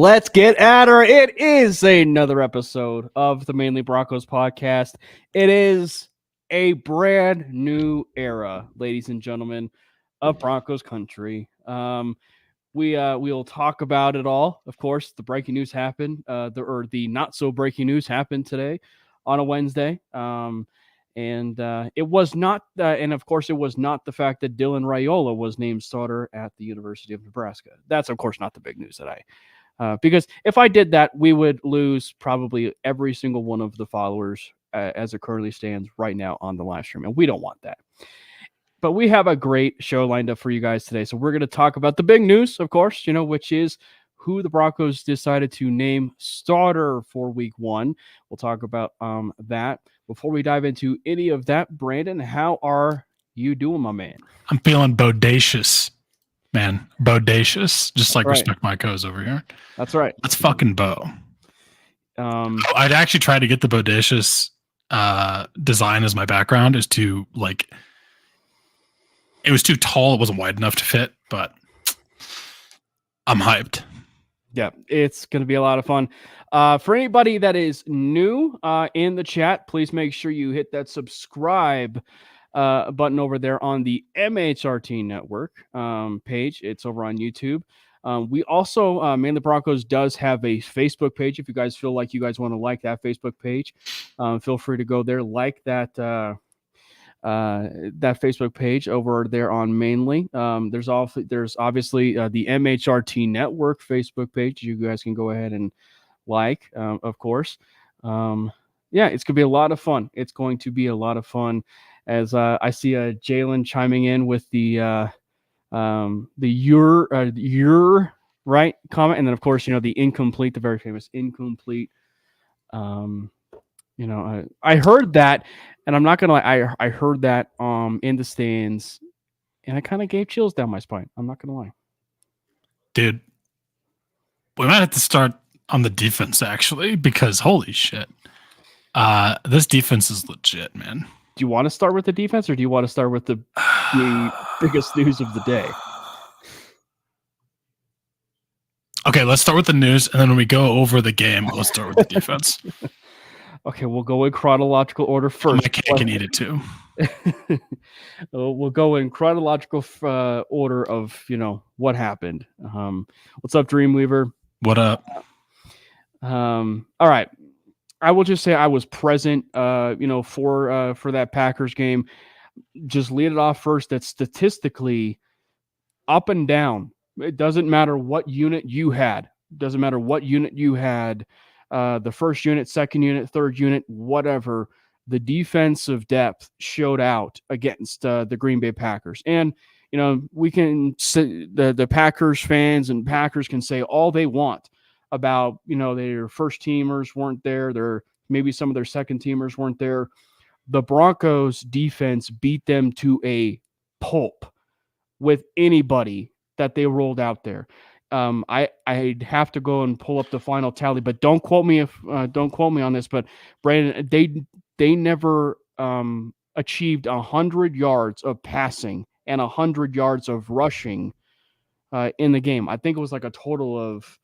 Let's get at her. It is another episode of the Manely Broncos Podcast. It is a brand new era, ladies and gentlemen, of Broncos country. We'll talk about it all. Of course, the breaking news happened, the not so breaking news happened today on a Wednesday. It was not, and of course, it was not the fact that Dylan Raiola was named starter at the University of Nebraska. That's, of course, not the big news that because if I did that, we would lose probably every single one of the followers as it currently stands right now on the live stream, and we don't want that. But we have a great show lined up for you guys today, so we're going to talk about the big news, of course, which is who the Broncos decided to name starter for Week 1. We'll talk about that. Before we dive into any of that, Brandon, how are you doing, my man? I'm feeling bodacious, man. Bodacious. Just like right. Respect My Co's over here. That's right. That's fucking Bo. I'd actually try to get the bodacious design as my background is to like, it was too tall. It wasn't wide enough to fit, but I'm hyped. Yeah, it's going to be a lot of fun. For anybody that is new in the chat, please make sure you hit that subscribe button over there on the MHRT Network page. It's over on YouTube. We also, Manly Broncos does have a Facebook page. If you guys feel like you guys want to like that Facebook page, feel free to go there, like that Facebook page over there on Manly. There's obviously the MHRT Network Facebook page. You guys can go ahead and like, of course. Yeah, it's gonna be a lot of fun. It's going to be a lot of fun as I see Jalen chiming in with the your right comment, and then of course the incomplete, the very famous incomplete. I heard that, and I'm not gonna lie, I heard that in the stands, and it kind of gave chills down my spine. I'm not gonna lie, dude. We might have to start on the defense actually, because holy shit, this defense is legit, man. Do you want to start with the defense, or do you want to start with the biggest news of the day? Okay, let's start with the news, and then when we go over the game, let's start with the defense. Okay, we'll go in chronological order first. My cake can eat it too. We'll go in chronological order of what happened. What's up, Dreamweaver? What up? All right. I will just say I was present, for that Packers game. Just lead it off first. That statistically, up and down. It doesn't matter what unit you had. Doesn't matter what unit you had. The first unit, second unit, third unit, whatever. The defensive depth showed out against the Green Bay Packers. And, we can say the Packers fans and Packers can say all they want about, their first teamers weren't there. Maybe some of their second teamers weren't there. The Broncos defense beat them to a pulp with anybody that they rolled out there. I'd have to go and pull up the final tally, but don't quote me on this. But Brandon, they never achieved 100 yards of passing and 100 yards of rushing in the game. I think it was like a total of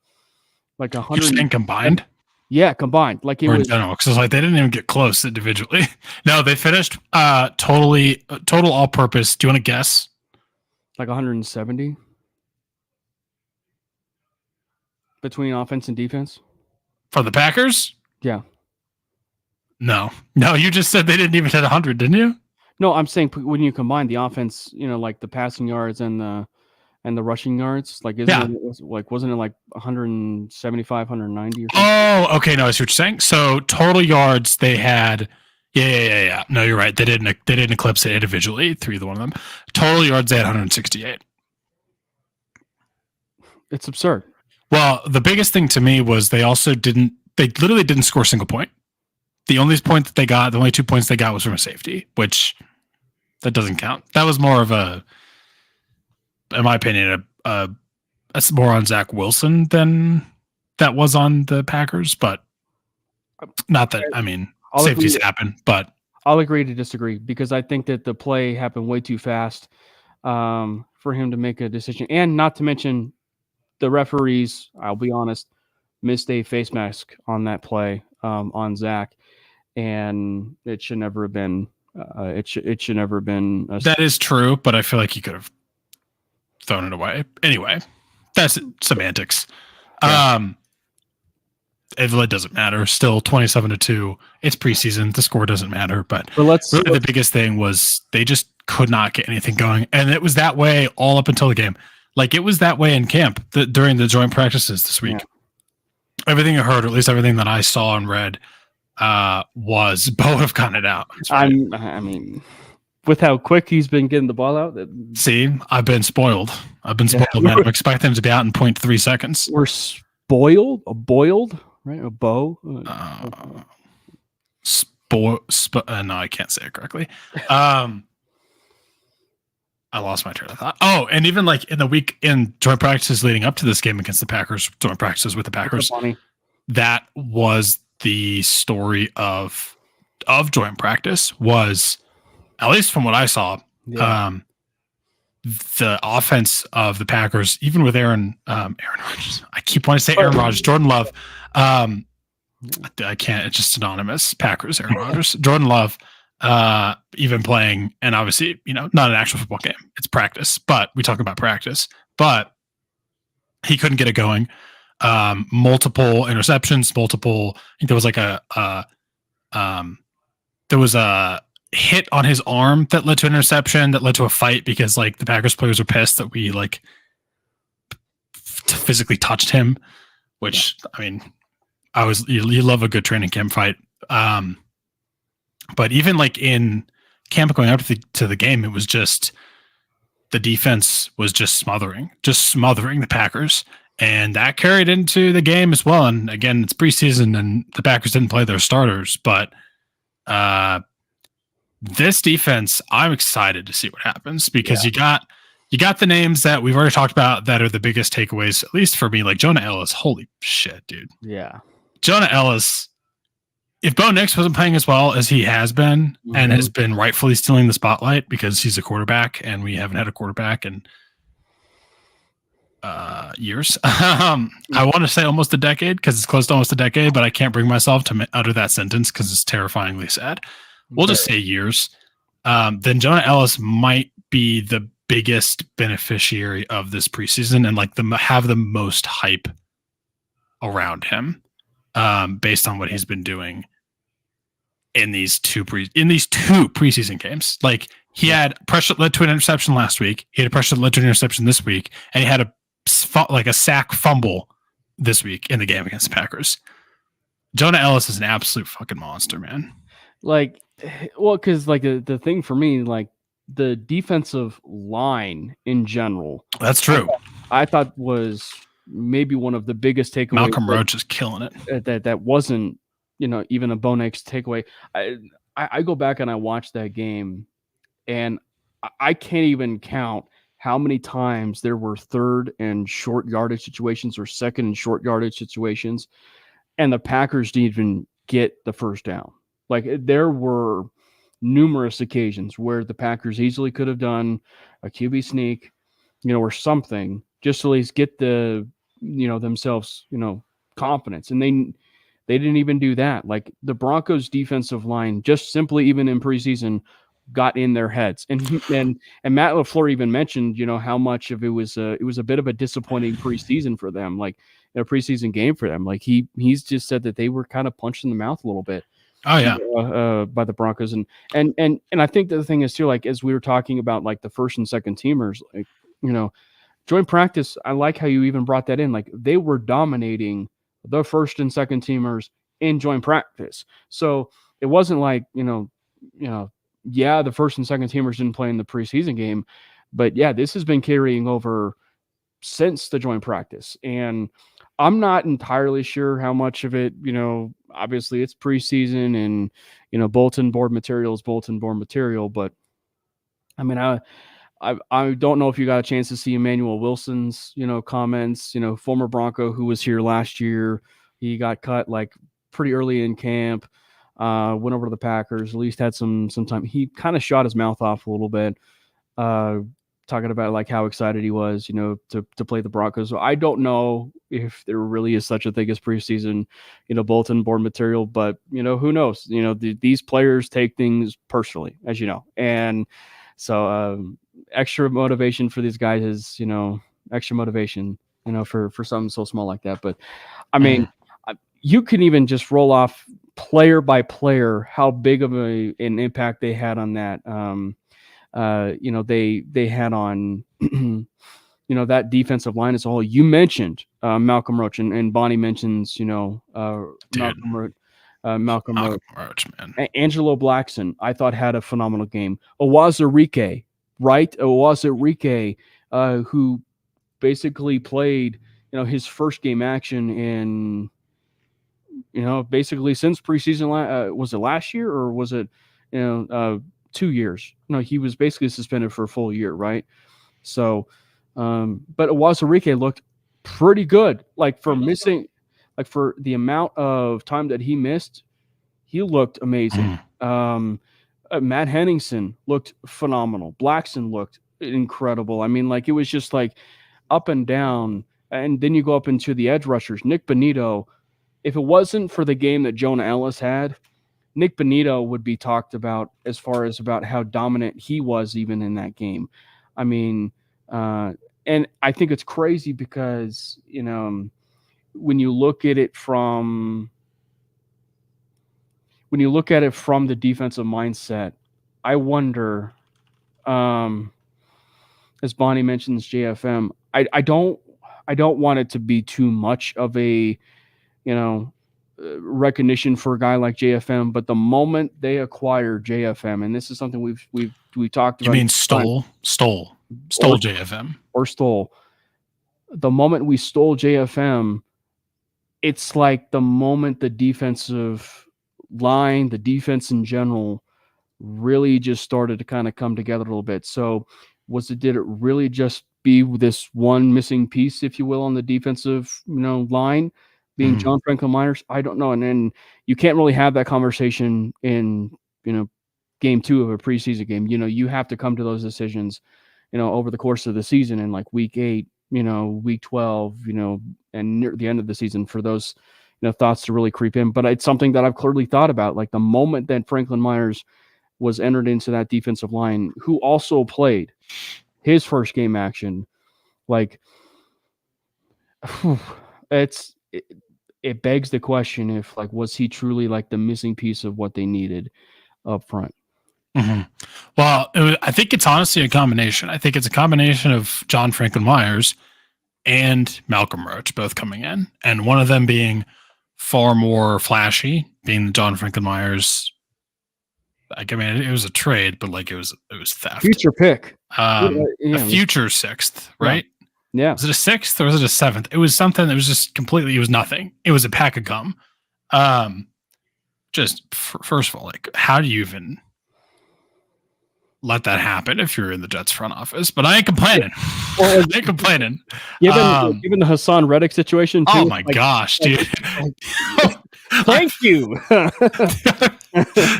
like 100. You're saying combined? Yeah, combined. Like it or was in general, because they didn't even get close individually. No, they finished total all-purpose. Do you want to guess? Like 170 between offense and defense for the Packers. Yeah. No, you just said they didn't even hit 100, didn't you? No, I'm saying when you combine the offense, like the passing yards and the rushing yards, like wasn't it like 175, 190 or something? Oh, okay. No, I see what you're saying. So total yards they had. Yeah. No, you're right. They didn't eclipse it individually. Either one of them. Total yards they had 168. It's absurd. Well, the biggest thing to me was they literally didn't score a single point. The only 2 points they got was from a safety, which that doesn't count. That was more of in my opinion, that's more on Zach Wilson than that was on the Packers, but not that, safeties happen, but I'll agree to disagree because I think that the play happened way too fast for him to make a decision. And not to mention the referees, I'll be honest, missed a face mask on that play on Zach, and it should never have been. It should never have been. That is true, but I feel like he could have thrown it away. Anyway, that's semantics. Yeah. It doesn't matter. Still 27-2. It's preseason. The score doesn't matter. But really the biggest thing was they just could not get anything going. And it was that way all up until the game. Like, it was that way in camp during the joint practices this week. Yeah. Everything I heard, or at least everything that I saw and read, was Bo have gotten it out. Right. I mean, with how quick he's been getting the ball out. See, I've been spoiled. Man. I expect them to be out in 0.3 seconds. We're boiled, right? A bow. No, I can't say it correctly. I lost my train of thought. Oh, and even like in the week in joint practices leading up to this game against the Packers, joint practices with the Packers, that was the story of joint practice, was, at least from what I saw, the offense of the Packers, even with Aaron Rodgers. I keep wanting to say Aaron Rodgers, Jordan Love. I can't. It's just synonymous. Packers, Aaron Rodgers, Jordan Love. Even playing, and obviously, not an actual football game. It's practice, but we talk about practice. But he couldn't get it going. Multiple interceptions. I think there was like there was a hit on his arm that led to an interception that led to a fight because like the Packers players were pissed that we like physically touched him. Which I mean, you love a good training camp fight. But even like in camp going up to the game, it was just the defense was just smothering the Packers. And that carried into the game as well. And again, it's preseason and the Packers didn't play their starters. But this defense, I'm excited to see what happens because you got the names that we've already talked about that are the biggest takeaways, at least for me, like Jonah Ellis. Holy shit, dude. Yeah. Jonah Ellis. If Bo Nix wasn't playing as well as he has been and has been rightfully stealing the spotlight because he's a quarterback and we haven't had a quarterback in years. I want to say almost a decade because it's close to almost a decade, but I can't bring myself to utter that sentence because it's terrifyingly sad. We'll just say years. Then Jonah Ellis might be the biggest beneficiary of this preseason and like have the most hype around him based on what he's been doing in these two preseason games. Like he had pressure that led to an interception last week. He had a pressure that led to an interception this week, and he had a sack fumble this week in the game against the Packers. Jonah Ellis is an absolute fucking monster, man. Like, well, because like the thing for me, like the defensive line in general. That's true. I thought was maybe one of the biggest takeaways. Malcolm Roach is killing it. That wasn't, even a Bo Nix takeaway. I go back and I watch that game, and I can't even count how many times there were third and short yardage situations or second and short yardage situations, and the Packers didn't even get the first down. Like there were numerous occasions where the Packers easily could have done a QB sneak, or something, just to at least get the, themselves, confidence. And they didn't even do that. Like the Broncos defensive line, just simply even in preseason, got in their heads. And Matt LaFleur even mentioned, how much of it was a bit of a disappointing preseason for them, like a preseason game for them. Like he's just said that they were kind of punched in the mouth a little bit. Oh yeah, by the Broncos, and I think the thing is too, like as we were talking about, like the first and second teamers, like joint practice. I like how you even brought that in. Like they were dominating the first and second teamers in joint practice, so it wasn't like the first and second teamers didn't play in the preseason game, but yeah, this has been carrying over since the joint practice, and I'm not entirely sure how much of it, obviously it's preseason and, bulletin board material is bulletin board material, but I mean, I don't know if you got a chance to see Emmanuel Wilson's, comments, former Bronco who was here last year. He got cut like pretty early in camp, went over to the Packers, at least had some time. He kind of shot his mouth off a little bit. talking about like how excited he was, to play the Broncos. So I don't know if there really is such a thing as preseason, bulletin board material, but who knows? These players take things personally, as you know, and so extra motivation for these guys is, extra motivation, for something so small like that. But I mean, you can even just roll off player by player how big of an impact they had on that. They had on, that defensive line as a whole. You mentioned Malcolm Roach, and Bonnie mentions, Malcolm Roach. Malcolm Roach, man. Angelo Blackson, I thought, had a phenomenal game. Owazurike, right? Owazurike, who basically played, his first game action in, basically since preseason. Was it last year or was it, 2 years? No, he was basically suspended for a full year, right? So, but Owazurike looked pretty good. Like for missing, like for the amount of time that he missed, he looked amazing. Matt Henningsen looked phenomenal. Blackson looked incredible. I mean, like it was just like up and down. And then you go up into the edge rushers. Nick Bonito, if it wasn't for the game that Jonah Ellis had, Nick Bonito would be talked about as far as about how dominant he was even in that game. I mean, and I think it's crazy because, when you look at it from the defensive mindset, I wonder, as Bonnie mentions JFM, I don't want it to be too much of a, recognition for a guy like JFM, but the moment they acquire JFM, and this is something we talked about. You mean stole JFM or stole? The moment we stole JFM, it's like the moment the defensive line, the defense in general, really just started to kind of come together a little bit. So did it really just be this one missing piece, if you will, on the defensive, line being John Franklin Myers? I don't know. And then you can't really have that conversation in, game 2 of a preseason game. You have to come to those decisions, over the course of the season in like week 8, week 12, and near the end of the season for those, thoughts to really creep in. But it's something that I've clearly thought about. Like the moment that Franklin Myers was entered into that defensive line, who also played his first game action, like it begs the question if like, was he truly like the missing piece of what they needed up front? Well, I think it's honestly a combination. I think it's a combination of John Franklin Myers and Malcolm Roach both coming in, and one of them being far more flashy, being the John Franklin Myers. Like, I mean, it was a trade, but like it was theft. Future pick. A future 6th, right? Yeah. Was it a 6th or was it a 7th? It was something that was just completely, it was nothing. It was a pack of gum. First of all, like, how do you even let that happen if you're in the Jets front office? But I ain't complaining. I ain't complaining. Given the Hassan Reddick situation too. Oh my gosh, dude. Thank you.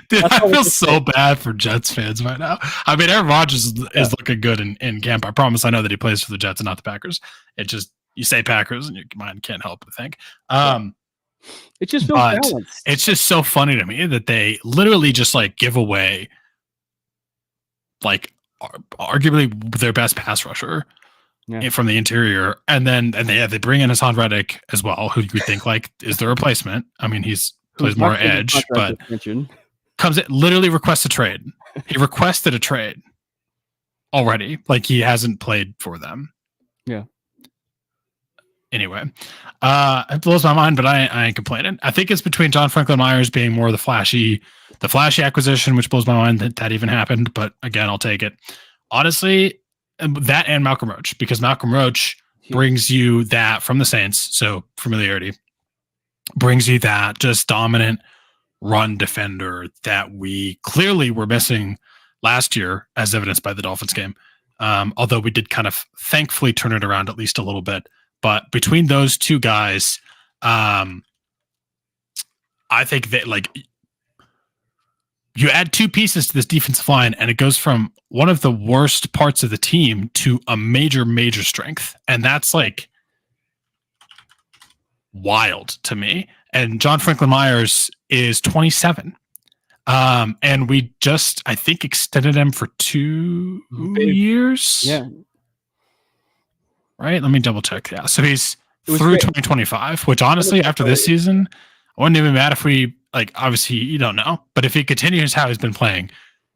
Dude, I feel so bad for Jets fans right now. I mean, Aaron Rodgers is looking good in camp. I promise. I know that he plays for the Jets and not the Packers. It just, you say Packers and your mind can't help but think. It just feels balanced. It's just so funny to me that they literally just like give away like arguably their best pass rusher from the interior, and they bring in Hassan Reddick as well, who you would think like is the replacement. I mean, he's plays more edge, but comes in, literally requests a trade. He requested a trade already, like he hasn't played for them. Yeah. Anyway, it blows my mind, but I ain't complaining. I think it's between John Franklin Myers being more the flashy acquisition, which blows my mind that even happened. But again, I'll take it. Honestly, that and Malcolm Roach, because Malcolm Roach brings you that from the Saints, so familiarity, brings you that just dominant run defender that we clearly were missing last year, as evidenced by the Dolphins game. Although we did kind of thankfully turn it around at least a little bit. But between those two guys, I think that like you add two pieces to this defensive line, and it goes from one of the worst parts of the team to a major, major strength. And that's like wild to me. And John Franklin Myers is 27. And we just, I think, extended him for 2 years. Yeah. Right? Let me double check. Yeah. So he's through great. 2025, which honestly, after this season, I wouldn't even be mad if we, like, obviously, you don't know. But if he continues how he's been playing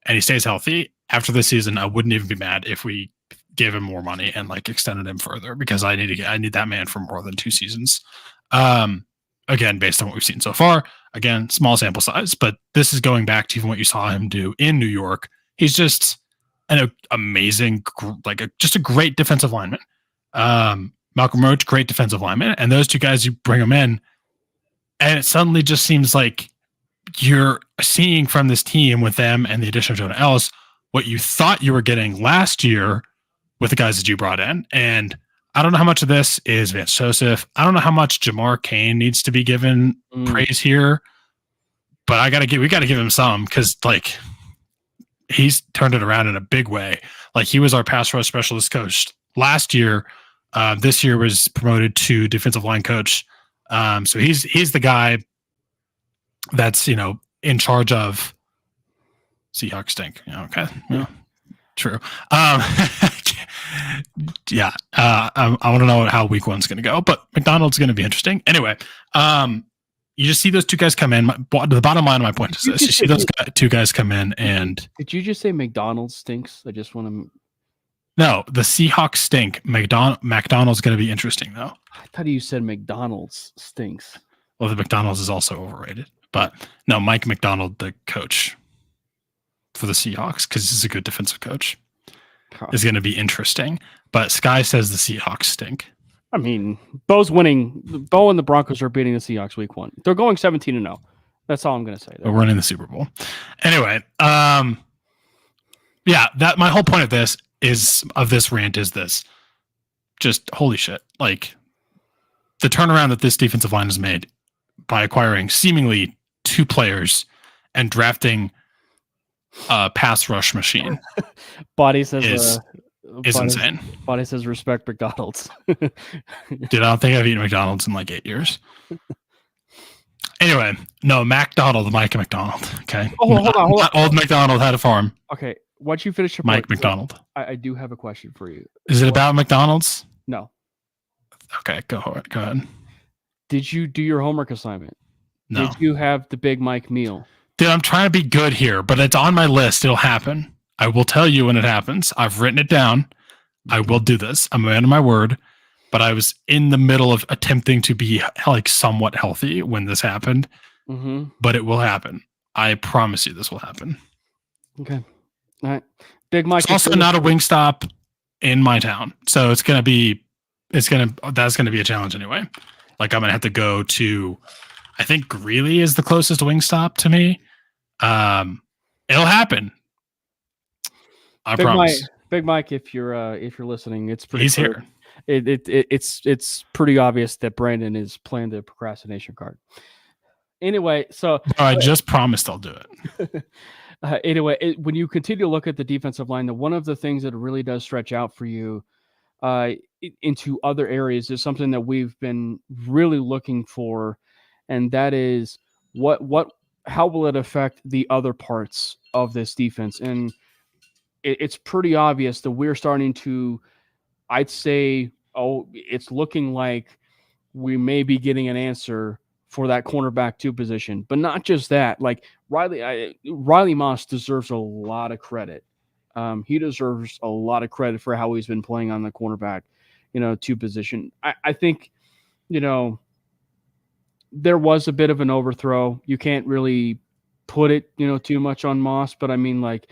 and he stays healthy after this season, I wouldn't even be mad if we gave him more money and like extended him further, because I need that man for more than 2 seasons. Again, based on what we've seen so far, again, small sample size, but this is going back to even what you saw him do in New York. He's just an amazing, just a great defensive lineman. Malcolm Roach, great defensive lineman, and those two guys, you bring them in, and it suddenly just seems like you're seeing from this team with them and the addition of Jonah Ellis what you thought you were getting last year with the guys that you brought in. And I don't know how much of this is Vance Joseph. I don't know how much Jamar Cain needs to be given praise here, but we got to give him some, because like he's turned it around in a big way. Like he was our pass rush specialist coach last year. This year was promoted to defensive line coach. So he's the guy that's, in charge of Seahawks stink. Okay. Yeah. True. Yeah. I want to know how week one's going to go, but McDonald's going to be interesting. Anyway, you just see those two guys come in. The bottom line of my point is this. You see those two guys come in and... Did you just say McDonald's stinks? I just want to... No, the Seahawks stink. McDonald's going to be interesting, though. I thought you said McDonald's stinks. Well, the McDonald's is also overrated. But no, Mike McDonald, the coach for the Seahawks, because he's a good defensive coach, is going to be interesting. But Sky says the Seahawks stink. I mean, Bo's winning. Bo and the Broncos are beating the Seahawks week 1. They're going 17-0. That's all I'm going to say. We're winning the Super Bowl. Anyway, yeah, that my whole point of this rant is this. Just holy shit. Like the turnaround that this defensive line has made by acquiring seemingly 2 players and drafting a pass rush machine. Body says is insane. Body says respect McDonald's. Dude, I don't think I've eaten McDonald's in like 8 years. Anyway, no, Mike McDonald. Okay. Oh, hold on. Old McDonald had a farm. Okay. Once you finish your Mike McDonald. I do have a question for you. Is it about McDonald's? No. Okay, go ahead. Did you do your homework assignment? No. Did you have the Big Mike meal? Dude, I'm trying to be good here, but it's on my list. It'll happen. I will tell you when it happens. I've written it down. I will do this. I'm a man of my word. But I was in the middle of attempting to be like somewhat healthy when this happened. Mm-hmm. But it will happen. I promise you this will happen. Okay. All right. Big Mike. It's also not a Wingstop in my town. So that's going to be a challenge anyway. Like I'm going to have to go to, I think Greeley is the closest Wingstop to me. It'll happen. I promise. Big Mike, if you're listening, it's pretty. He's here. It's pretty obvious that Brandon is playing the procrastination card. Anyway, so I just promised I'll do it. Anyway, when you continue to look at the defensive line, one of the things that really does stretch out for you into other areas is something that we've been really looking for, and that is how will it affect the other parts of this defense? And it's pretty obvious that we're starting to, I'd say, it's looking like we may be getting an answer for that cornerback 2 position. But not just that. Like Riley Moss deserves a lot of credit. He deserves a lot of credit for how he's been playing on the cornerback, 2 position. I think, there was a bit of an overthrow. You can't really put it, too much on Moss, but I mean, like,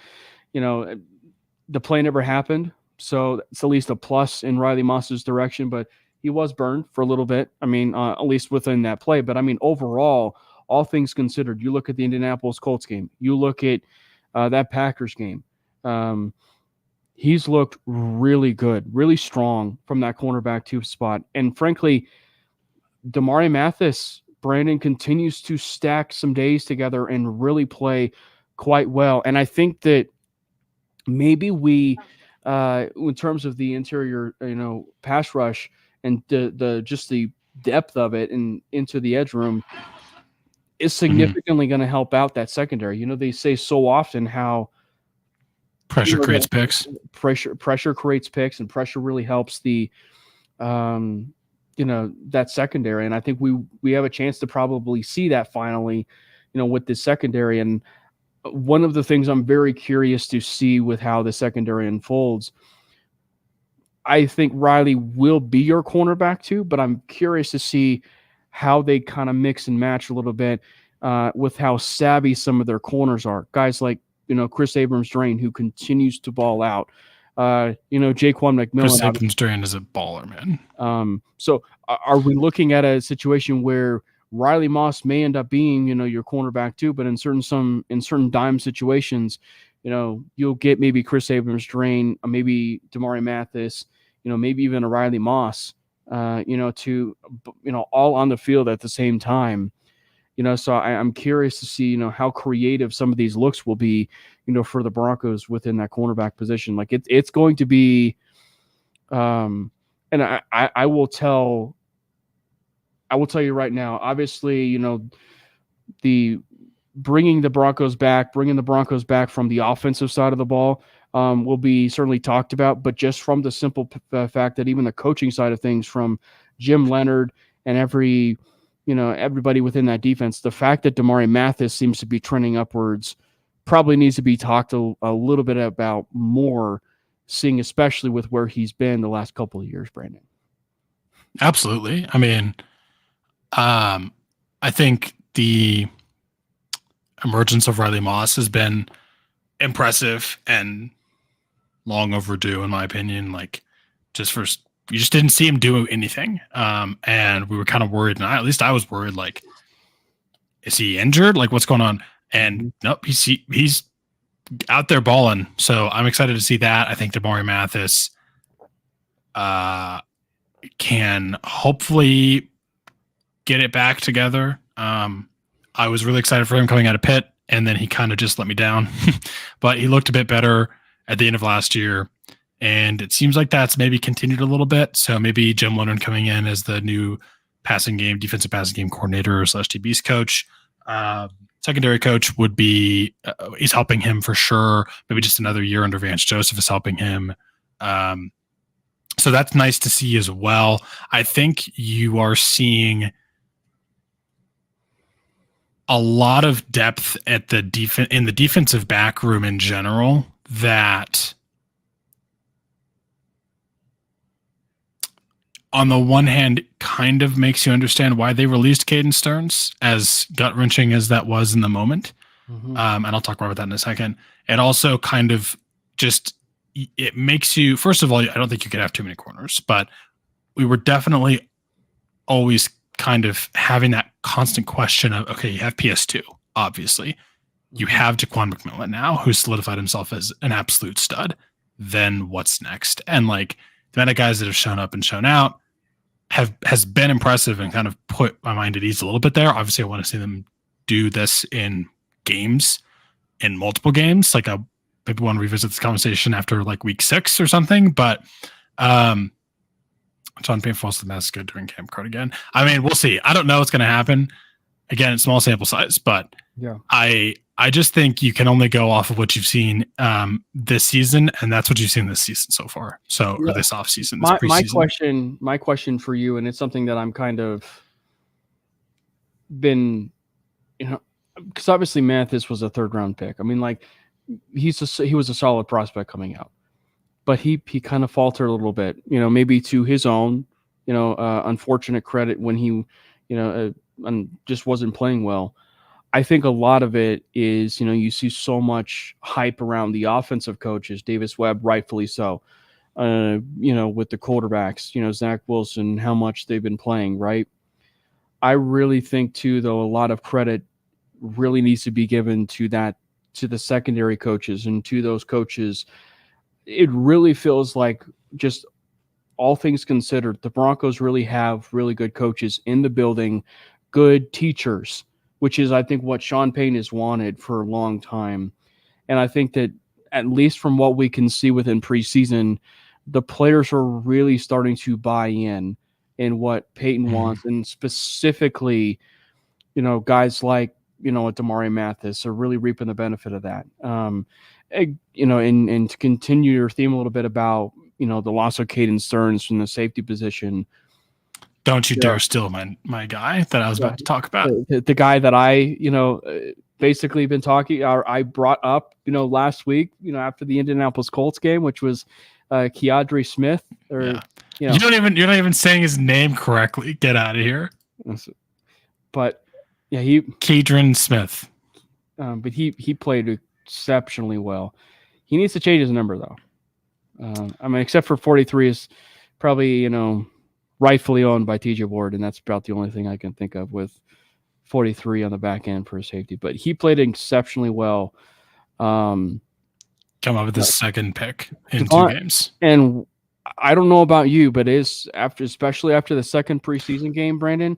the play never happened. So it's at least a plus in Riley Moss's direction, but he was burned for a little bit. I mean, at least within that play. But I mean, overall, all things considered, you look at the Indianapolis Colts game, you look at that Packers game. He's looked really good, really strong from that cornerback 2 spot. And frankly, Damari Mathis, Brandon, continues to stack some days together and really play quite well. And I think that maybe we, in terms of the interior, pass rush and the just the depth of it and into the edge room is significantly going to help out that secondary. They say so often how pressure creates picks. Pressure creates picks, and pressure really helps the, that secondary. And I think we have a chance to probably see that finally, with this secondary. And one of the things I'm very curious to see with how the secondary unfolds, I think Riley will be your cornerback too, but I'm curious to see how they kind of mix and match a little bit with how savvy some of their corners are. Guys like, Chris Abrams-Drain, who continues to ball out. Jaquan McMillan. Chris Abrams-Drain is a baller, man. So are we looking at a situation where Riley Moss may end up being, your cornerback too, but in certain dime situations, you'll get maybe Chris Abrams-Drain, maybe Damari Mathis, maybe even a Riley Moss, to, all on the field at the same time. So I'm curious to see, how creative some of these looks will be, for the Broncos within that cornerback position. Like it's going to be, and I will tell you right now, obviously, the bringing the Broncos back from the offensive side of the ball will be certainly talked about, but just from the simple fact that even the coaching side of things, from Jim Leonard and everybody within that defense, the fact that Damari Mathis seems to be trending upwards probably needs to be talked a little bit about more, seeing especially with where he's been the last couple of years, Brandon. Absolutely. I mean, I think the emergence of Riley Moss has been impressive and long overdue, in my opinion. Like, you just didn't see him do anything. And we were kind of worried, and at least I was worried, like, is he injured? Like, what's going on? And nope, he's out there balling. So I'm excited to see that. I think Damari Mathis can hopefully get it back together. I was really excited for him coming out of Pitt, and then he kind of just let me down. But he looked a bit better at the end of last year, and it seems like that's maybe continued a little bit. So maybe Jim Leonard coming in as the new defensive passing game coordinator / DB's coach, secondary coach would be, he's helping him for sure. Maybe just another year under Vance Joseph is helping him. So that's nice to see as well. I think you are seeing a lot of depth at the in the defensive back room in general that, on the one hand, kind of makes you understand why they released Caden Stearns, as gut-wrenching as that was in the moment. Mm-hmm. And I'll talk more about that in a second. It also kind of just, it makes you, first of all, I don't think you could have too many corners, but we were definitely always kind of having that constant question of, okay, you have PS2, obviously. You have Jaquan McMillan now, who's solidified himself as an absolute stud. Then what's next? And like, the amount of guys that have shown up and shown out has been impressive and kind of put my mind at ease a little bit there. Obviously, I want to see them do this in games, in multiple games. Like, I maybe want to revisit this conversation after like week 6 or something. But John Payne falls to the mask good during camp card again. I mean, we'll see. I don't know what's going to happen. Again, it's small sample size, but yeah, I just think you can only go off of what you've seen this season, and that's what you've seen this season so far. So, yeah, or this off season, this preseason. My question for you, and it's something that I'm kind of been, because obviously Mathis was a 3rd round pick. I mean, like, he was a solid prospect coming out, but he kind of faltered a little bit, maybe to his own, unfortunate credit when he, and just wasn't playing well. I think a lot of it is, you see so much hype around the offensive coaches, Davis Webb, rightfully so, with the quarterbacks, Zach Wilson, how much they've been playing, right? I really think too, though, a lot of credit really needs to be given to the secondary coaches and to those coaches. It really feels like, just all things considered, the Broncos really have really good coaches in the building, good teachers which is, I think, what Sean Payton has wanted for a long time. And I think that, at least from what we can see within preseason, the players are really starting to buy in what Payton wants, and specifically, guys like, Damari Mathis are really reaping the benefit of that. And to continue your theme a little bit about, the loss of Caden Stearns from the safety position. Don't you dare steal my guy that I was about to talk about. The guy that I, basically been talking, or I brought up, last week, after the Indianapolis Colts game, which was Keandre Smith. You're not even saying his name correctly. Get out of here. But yeah, Keandre Smith. But he played exceptionally well. He needs to change his number though. Except for 43 is probably, rightfully owned by TJ Ward, and that's about the only thing I can think of with 43 on the back end for a safety. But he played exceptionally well. Come up with the second pick in 2 games. And I don't know about you, but especially after the second preseason game, Brandon,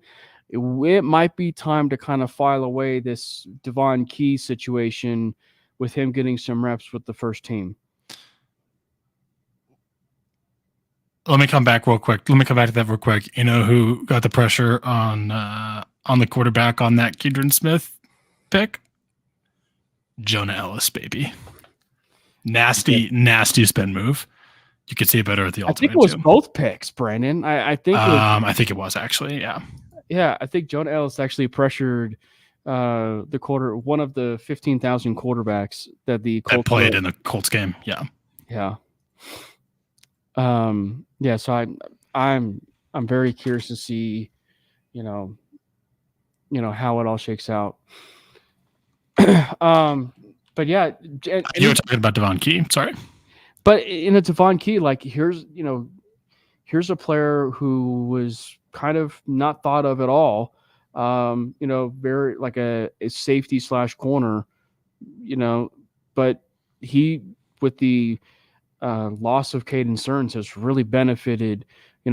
it might be time to kind of file away this Devon Key situation with him getting some reps with the first team. Let me come back to that real quick. You know who got the pressure on the quarterback on that Keandre Smith pick? Jonah Ellis, baby. Nasty spin move. You could see it better at the ultimate. I think it was both picks, Brandon. I think it was actually, yeah. Yeah, I think Jonah Ellis actually pressured one of the 15,000 quarterbacks that played in the Colts game. Yeah. Yeah. So I'm very curious to see, how it all shakes out. But yeah, you were talking about Devon Key. Sorry, but in a Devon Key, like here's a player who was kind of not thought of at all. Very like a safety / corner, but he, with the loss of Caden Stearns, has really benefited,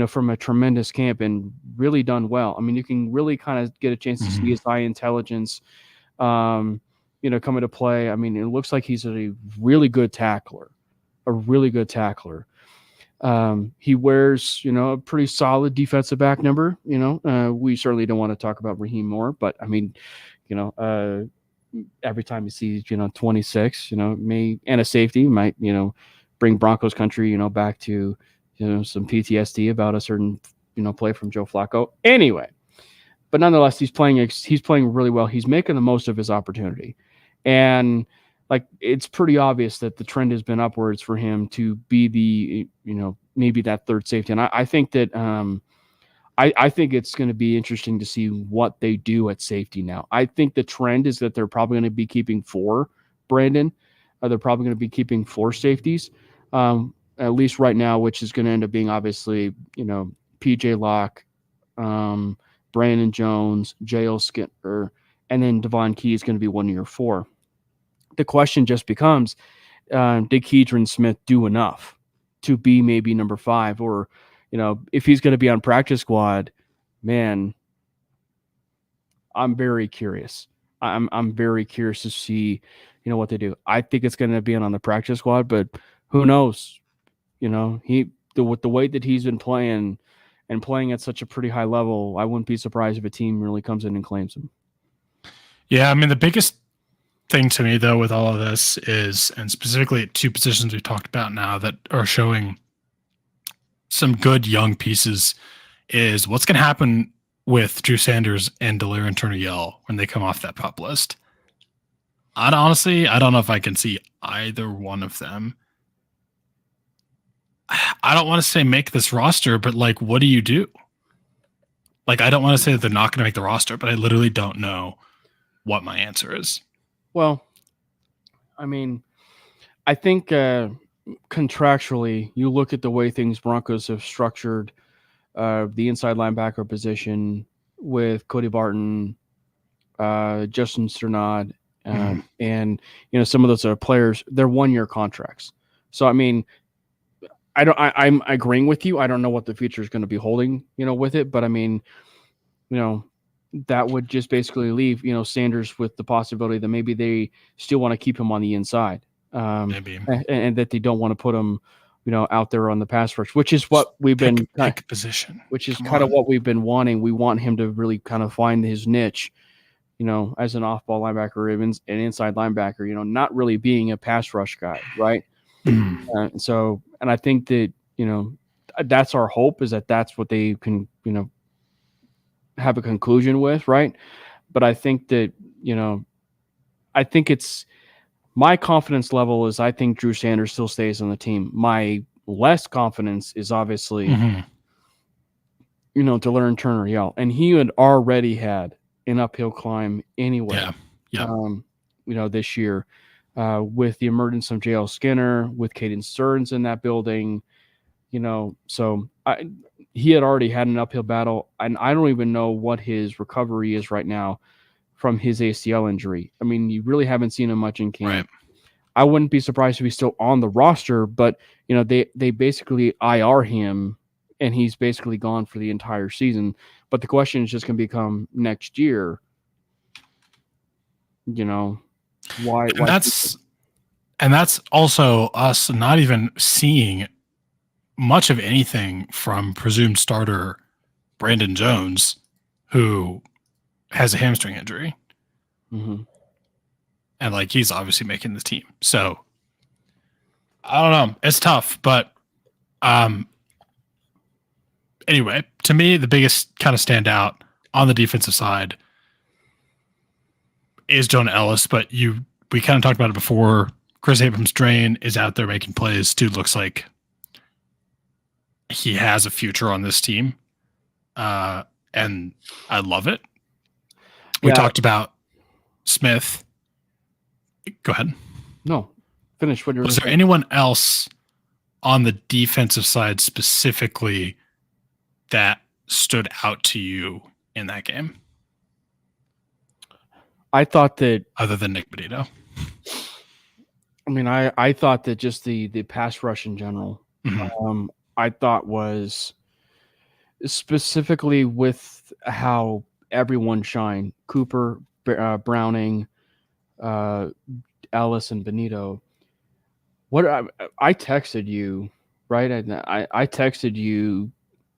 from a tremendous camp and really done well. I mean, you can really kind of get a chance to see his high intelligence, come into play. I mean, it looks like he's a really good tackler. He wears, a pretty solid defensive back number. We certainly don't want to talk about Raheem Moore, but I mean, every time you see, 26, and a safety might, bring Broncos country, back to, some PTSD about a certain, play from Joe Flacco. Anyway, but nonetheless, he's playing really well. He's making the most of his opportunity. And like, it's pretty obvious that the trend has been upwards for him to be the, maybe that third safety. And I think that, I think it's going to be interesting to see what they do at safety now. I think the trend is that they're probably going to be keeping 4, Brandon. They're probably going to be keeping 4 safeties, at least right now, which is going to end up being obviously, PJ Locke, Brandon Jones, J.L. Skinner, and then Devon Key is going to be 1 year 4. The question just becomes, did Keandre Smith do enough to be maybe number 5? Or, if he's going to be on practice squad, man, I'm very curious. I'm very curious to see, what they do. I think it's going to be on the practice squad, but who knows? With the way that he's been playing and playing at such a pretty high level, I wouldn't be surprised if a team really comes in and claims him. Yeah, I mean, the biggest thing to me, though, with all of this is, and specifically at 2 positions we've talked about now that are showing some good young pieces, is what's going to happen with Drew Sanders and Delirian Turner-Yell when they come off that PUP list. I don't know if I can see either one of them. I don't want to say make this roster, but like, what do you do? Like, I don't want to say that they're not going to make the roster, but I literally don't know what my answer is. Well, I mean, I think contractually, you look at the way things Broncos have structured the inside linebacker position with Cody Barton, Justin Sternad, and some of those other players. They're 1 year contracts. So I mean, I'm agreeing with you. I don't know what the future is going to be holding, with it, but I mean, that would just basically leave, Sanders with the possibility that maybe they still want to keep him on the inside. Maybe. And that they don't want to put him, out there on the pass rush, which is what we've been pick position. Which is kind of what we've been wanting. We want him to really kind of find his niche, as an off-ball linebacker or an inside linebacker, not really being a pass rush guy, right? And I think that, that's our hope, is that that's what they can, have a conclusion with, right? But I think that, I think it's my confidence level is I think Drew Sanders still stays on the team. My less confidence is obviously, DeLeon Turner-Yell, and he had already had an uphill climb anyway. This year, with the emergence of J.L. Skinner, with Caden Stearns in that building, so he had already had an uphill battle, and I don't even know what his recovery is right now from his ACL injury. I mean, you really haven't seen him much in camp. Right. I wouldn't be surprised if he's still on the roster, but they basically IR him, and he's basically gone for the entire season. But the question is just going to become next year. Why? And that's also us not even seeing much of anything from presumed starter Brandon Jones, who has a hamstring injury. And he's obviously making the team. So I don't know. It's tough, but anyway, to me, the biggest kind of standout on the defensive side is Jonah Ellis, but we kind of talked about it before. Chris Abrams-Drain is out there making plays. Dude looks like he has a future on this team. And I love it. We talked about Smith. Go ahead. No, finish what you're Was there anyone else on the defensive side specifically that stood out to you in that game? I thought that, other than Nick Benito, I mean, I thought that just the pass rush in general, I thought was specifically with how everyone shined. Cooper, Browning, Ellis, and Benito. What I texted you, right? I texted you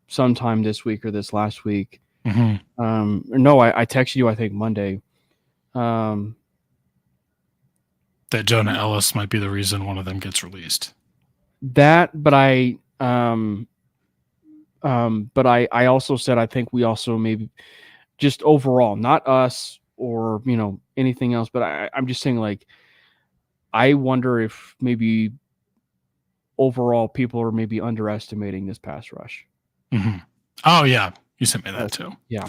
sometime this week or this last week. No, I texted you, I think Monday. That Jonah Ellis might be the reason one of them gets released. But I also said I think we also maybe just overall, not us or anything else, but I'm just saying, I wonder if maybe overall people are maybe underestimating this pass rush. Oh yeah, you sent me that too. Yeah,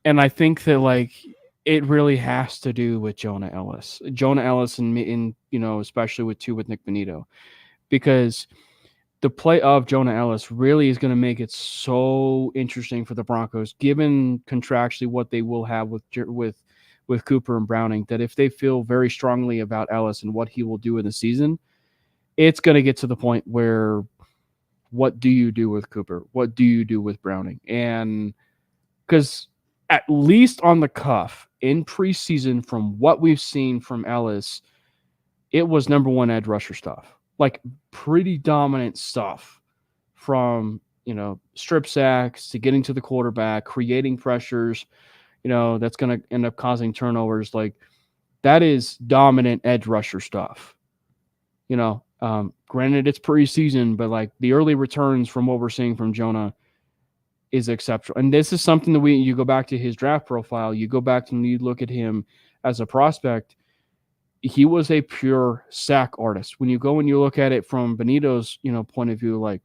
and I think that it really has to do with Jonah Ellis, and especially with Nick Benito, because the play of Jonah Ellis really is going to make it so interesting for the Broncos, given contractually what they will have with Cooper and Browning, that if they feel very strongly about Ellis and what he will do in the season, it's going to get to the point where what do you do with Cooper? What do you do with Browning? And because at least on the cuff in preseason, from what we've seen from Ellis, it was number one edge rusher stuff, pretty dominant stuff, from strip sacks to getting to the quarterback, creating pressures, that's going to end up causing turnovers. That is dominant edge rusher stuff. Granted, it's preseason, but the early returns from what we're seeing from Jonah is exceptional. And this is something that you go back to his draft profile, you go back and you look at him as a prospect. He was a pure sack artist. When you go and you look at it from Benito's, point of view,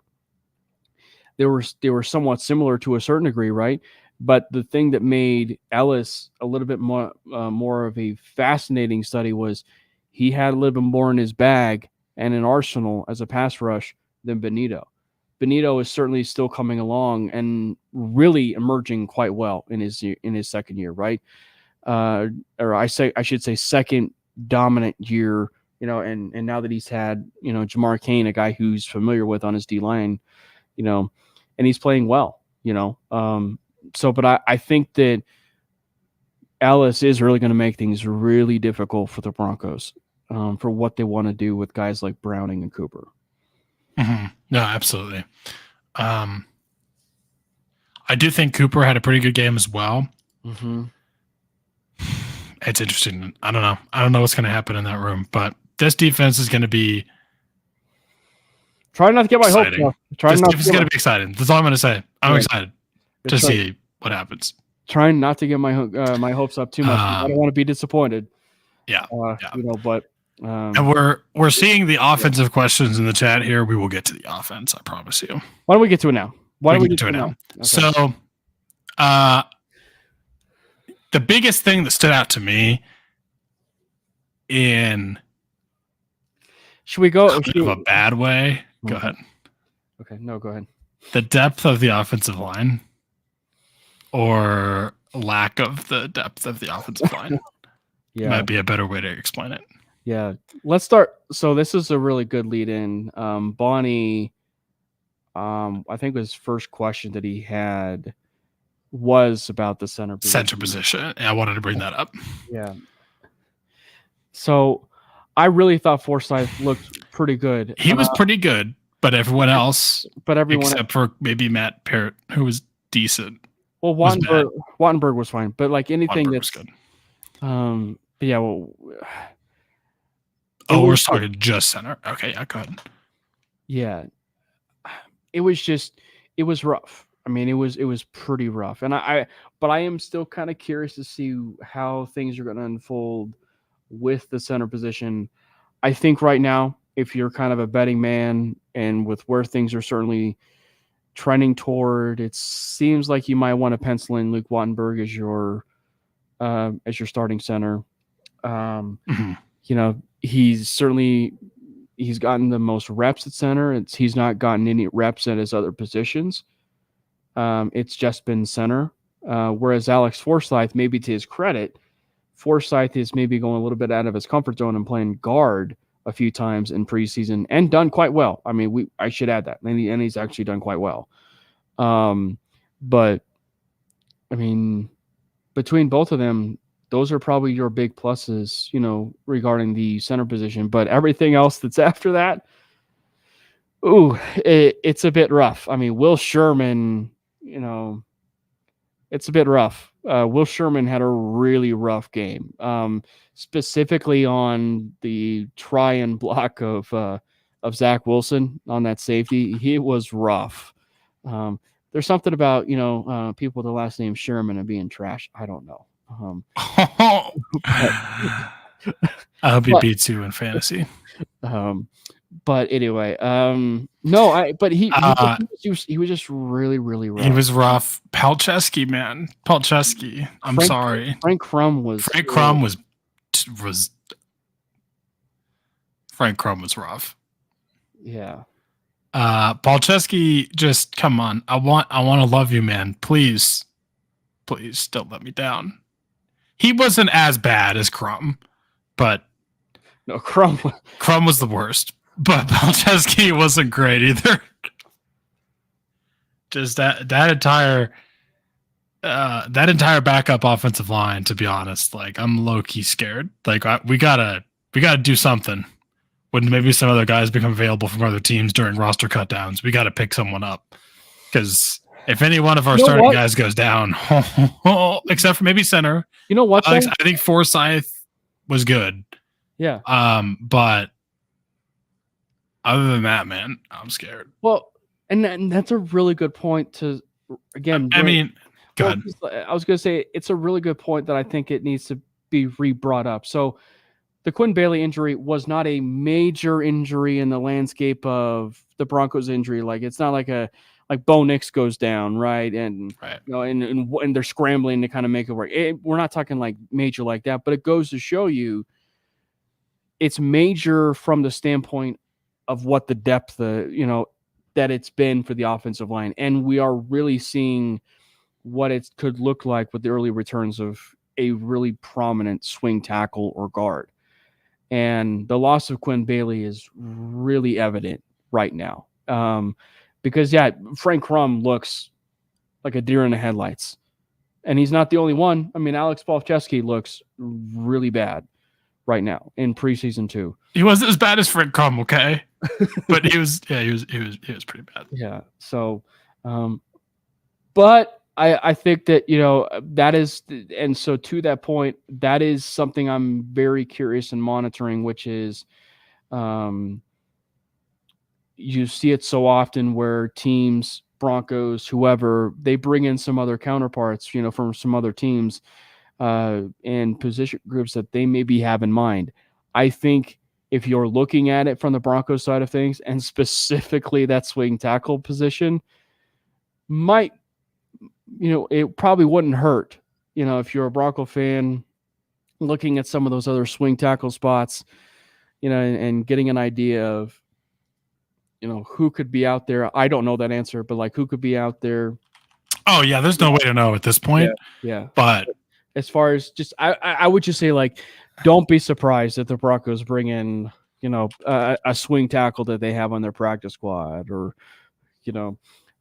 they were somewhat similar to a certain degree, right? But the thing that made Ellis a little bit more of a fascinating study was he had a little bit more in his bag and an arsenal as a pass rush than Benito. Benito is certainly still coming along and really emerging quite well in his second year, right? Or I should say second dominant year, and now that he's had, Jamar Cain, a guy who's familiar with on his D line, and he's playing well, but I think that Ellis is really going to make things really difficult for the Broncos for what they want to do with guys like Browning and Cooper. Mm-hmm. No, absolutely. I do think Cooper had a pretty good game as well. Mm-hmm. It's interesting. I don't know. I don't know what's going to happen in that room, but this defense is going to be Try not to get my hopes up. This defense is going to be exciting. That's all I'm going to say. I'm excited to see what happens. Trying not to get my hopes up too much. I don't want to be disappointed. Yeah. But and we're seeing the offensive questions in the chat here. We will get to the offense. I promise you. Why don't we get to it now? Why don't we get to it now? Okay. So, the biggest thing that stood out to me in should we go kind of a bad way? Go ahead. Okay, no, go ahead. The depth of the offensive line, or lack of the depth of the offensive line, might be a better way to explain it. Yeah, let's start. So this is a really good lead in. Bonnie, I think his first question that he had was about the center position. I wanted to bring that up. Yeah. So I really thought Forsyth looked pretty good. He was pretty good, but everyone else, except for maybe Matt Parrott, who was decent. Well, Wattenberg was fine, but like anything that's good. But yeah, well. We're talking just center. Okay, yeah, go ahead. Yeah, it was rough. I mean, it was pretty rough, and but I am still kind of curious to see how things are going to unfold with the center position. I think right now, if you're kind of a betting man, and with where things are certainly trending toward, it seems like you might want to pencil in Luke Wattenberg as your starting center. You know, he's gotten the most reps at center. He's not gotten any reps at his other positions. It's just been center. Whereas Alex Forsyth, maybe to his credit, Forsyth is maybe going a little bit out of his comfort zone and playing guard a few times in preseason and done quite well. I mean, I should add that. And he's actually done quite well. But I mean, between both of them, those are probably your big pluses, you know, regarding the center position. But everything else that's after that, it's a bit rough. I mean, Will Sherman, you know, it's a bit rough. Will Sherman had a really rough game, specifically on the try and block of Zach Wilson on that safety. He was rough. There's something about, you know, people with the last name Sherman and being trash. I don't know. I hope he beats you in fantasy. But anyway, but he was just really, really rough. He was rough. Palczewski, man. Palczewski. Sorry. Frank Crum was rough. Yeah. Palczewski, just come on. I want to love you, man. Please don't let me down. He wasn't as bad as Crum, but no, Crum was the worst. But Palczewski wasn't great either. Just that entire backup offensive line, to be honest, like I'm low key scared. Like we gotta do something. When maybe some other guys become available from other teams during roster cutdowns, we got to pick someone up, because if any one of our starting guys goes down, except for maybe center, you know what? I think Forsyth was good. Yeah. But other than that, man, I'm scared. Well, and that's a really good point to, again. I mean, go ahead. I was going to say it's a really good point that I think it needs to be re-brought up. So the Quinn Bailey injury was not a major injury in the landscape of the Broncos injury. Like it's not like Bo Nix goes down, right? And you know, and they're scrambling to kind of make it work. We're not talking like major like that, but it goes to show you it's major from the standpoint of what the depth, that it's been for the offensive line. And we are really seeing what it could look like with the early returns of a really prominent swing tackle or guard. And the loss of Quinn Bailey is really evident right now. Because, Frank Crum looks like a deer in the headlights. And he's not the only one. I mean, Alex Polcheski looks really bad right now in preseason too. He wasn't as bad as Frank Crum, okay? But he was pretty bad. Yeah. So, but I think that, that is, and so to that point, that is something I'm very curious and monitoring, which is, you see it so often where teams, Broncos, whoever, they bring in some other counterparts, from some other teams, and position groups that they maybe have in mind. I think if you're looking at it from the Broncos side of things, and specifically that swing tackle position, might, it probably wouldn't hurt, if you're a Bronco fan, looking at some of those other swing tackle spots, and getting an idea of, who could be out there. I don't know that answer, but like who could be out there. Oh yeah, there's no way to know at this point. Yeah. But as far as just, I would just say, like, don't be surprised if the Broncos bring in, a swing tackle that they have on their practice squad, or,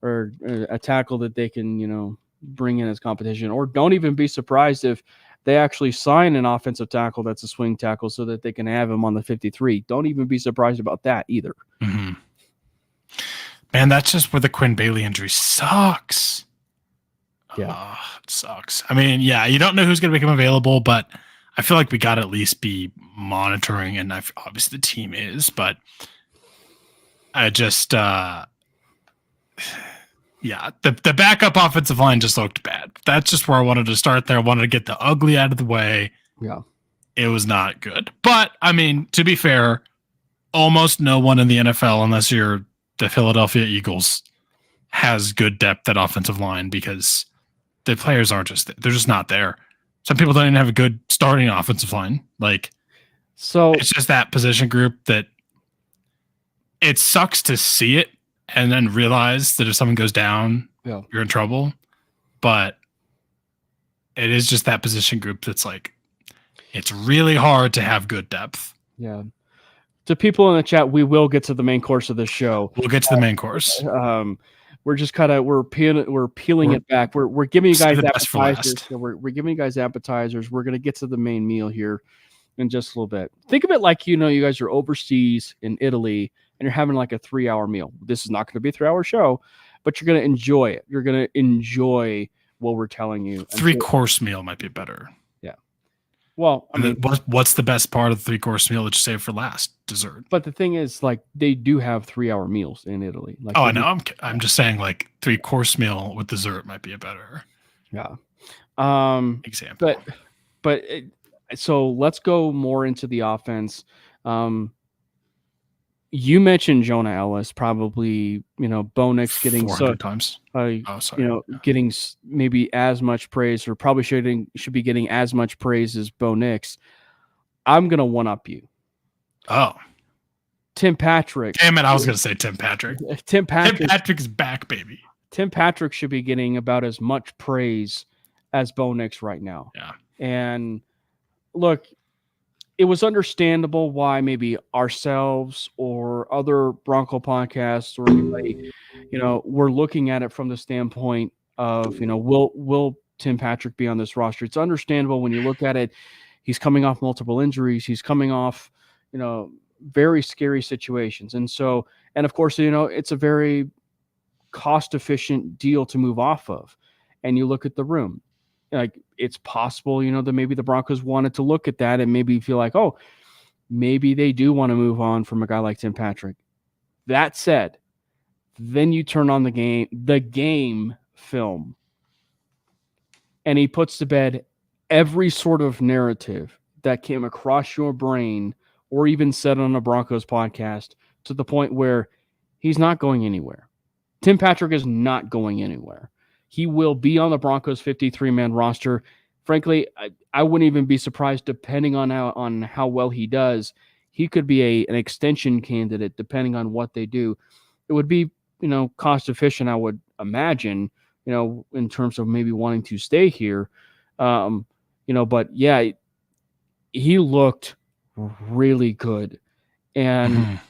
or a tackle that they can, bring in as competition. Or don't even be surprised if they actually sign an offensive tackle that's a swing tackle so that they can have him on the 53. Don't even be surprised about that either. Mm-hmm. Man, that's just where the Quinn Bailey injury sucks. Yeah. It sucks. I mean, yeah, you don't know who's going to become available, but I feel like we got to at least be monitoring, and obviously the team is, but I just, yeah, the backup offensive line just looked bad. That's just where I wanted to start there. I wanted to get the ugly out of the way. Yeah. It was not good. But, I mean, to be fair, almost no one in the NFL, unless you're the Philadelphia Eagles, has good depth at offensive line, because the players aren't they're just not there. Some people don't even have a good starting offensive line. Like, so it's just that position group that it sucks to see it and then realize that if someone goes down, you're in trouble. But it is just that position group that's like, it's really hard to have good depth. Yeah. To people in the chat, we will get to the main course of this show. We'll get to the main course. We're just kind of we're peeling it back. We're giving you guys appetizers. We're giving you guys appetizers. We're gonna get to the main meal here in just a little bit. Think of it like, you guys are overseas in Italy and you're having like a 3-hour meal. This is not going to be a 3-hour show, but you're gonna enjoy it. You're gonna enjoy what we're telling you. 3-course meal might be better. Well, I mean, what's the best part of the 3-course meal that you save for last? Dessert. But the thing is, like, they do have 3-hour meals in Italy. Like, I know. I'm just saying, like, 3-course meal with dessert might be a better. Example. But so let's go more into the offense. You mentioned Jonah Ellis, probably, Bo Nix getting 400 times. Getting maybe as much praise, or probably should be getting as much praise as Bo Nix. I'm gonna one up you. Oh, Tim Patrick. Damn it! I was gonna say Tim Patrick. Tim Patrick is back, baby. Tim Patrick should be getting about as much praise as Bo Nix right now. Yeah. And look, it was understandable why maybe ourselves or other Bronco podcasts or anybody, we're looking at it from the standpoint of, will Tim Patrick be on this roster? It's understandable when you look at it. He's coming off multiple injuries. He's coming off, very scary situations. And so, and of course, it's a very cost-efficient deal to move off of. And you look at the room. Like, it's possible, that maybe the Broncos wanted to look at that and maybe feel like, oh, maybe they do want to move on from a guy like Tim Patrick. That said, then you turn on the game film, and he puts to bed every sort of narrative that came across your brain or even said on a Broncos podcast, to the point where he's not going anywhere. Tim Patrick is not going anywhere. He will be on the Broncos 53-man roster. Frankly, I wouldn't even be surprised, depending on how well he does. He could be an extension candidate, depending on what they do. It would be, cost efficient, I would imagine, in terms of maybe wanting to stay here. But yeah, he looked really good. And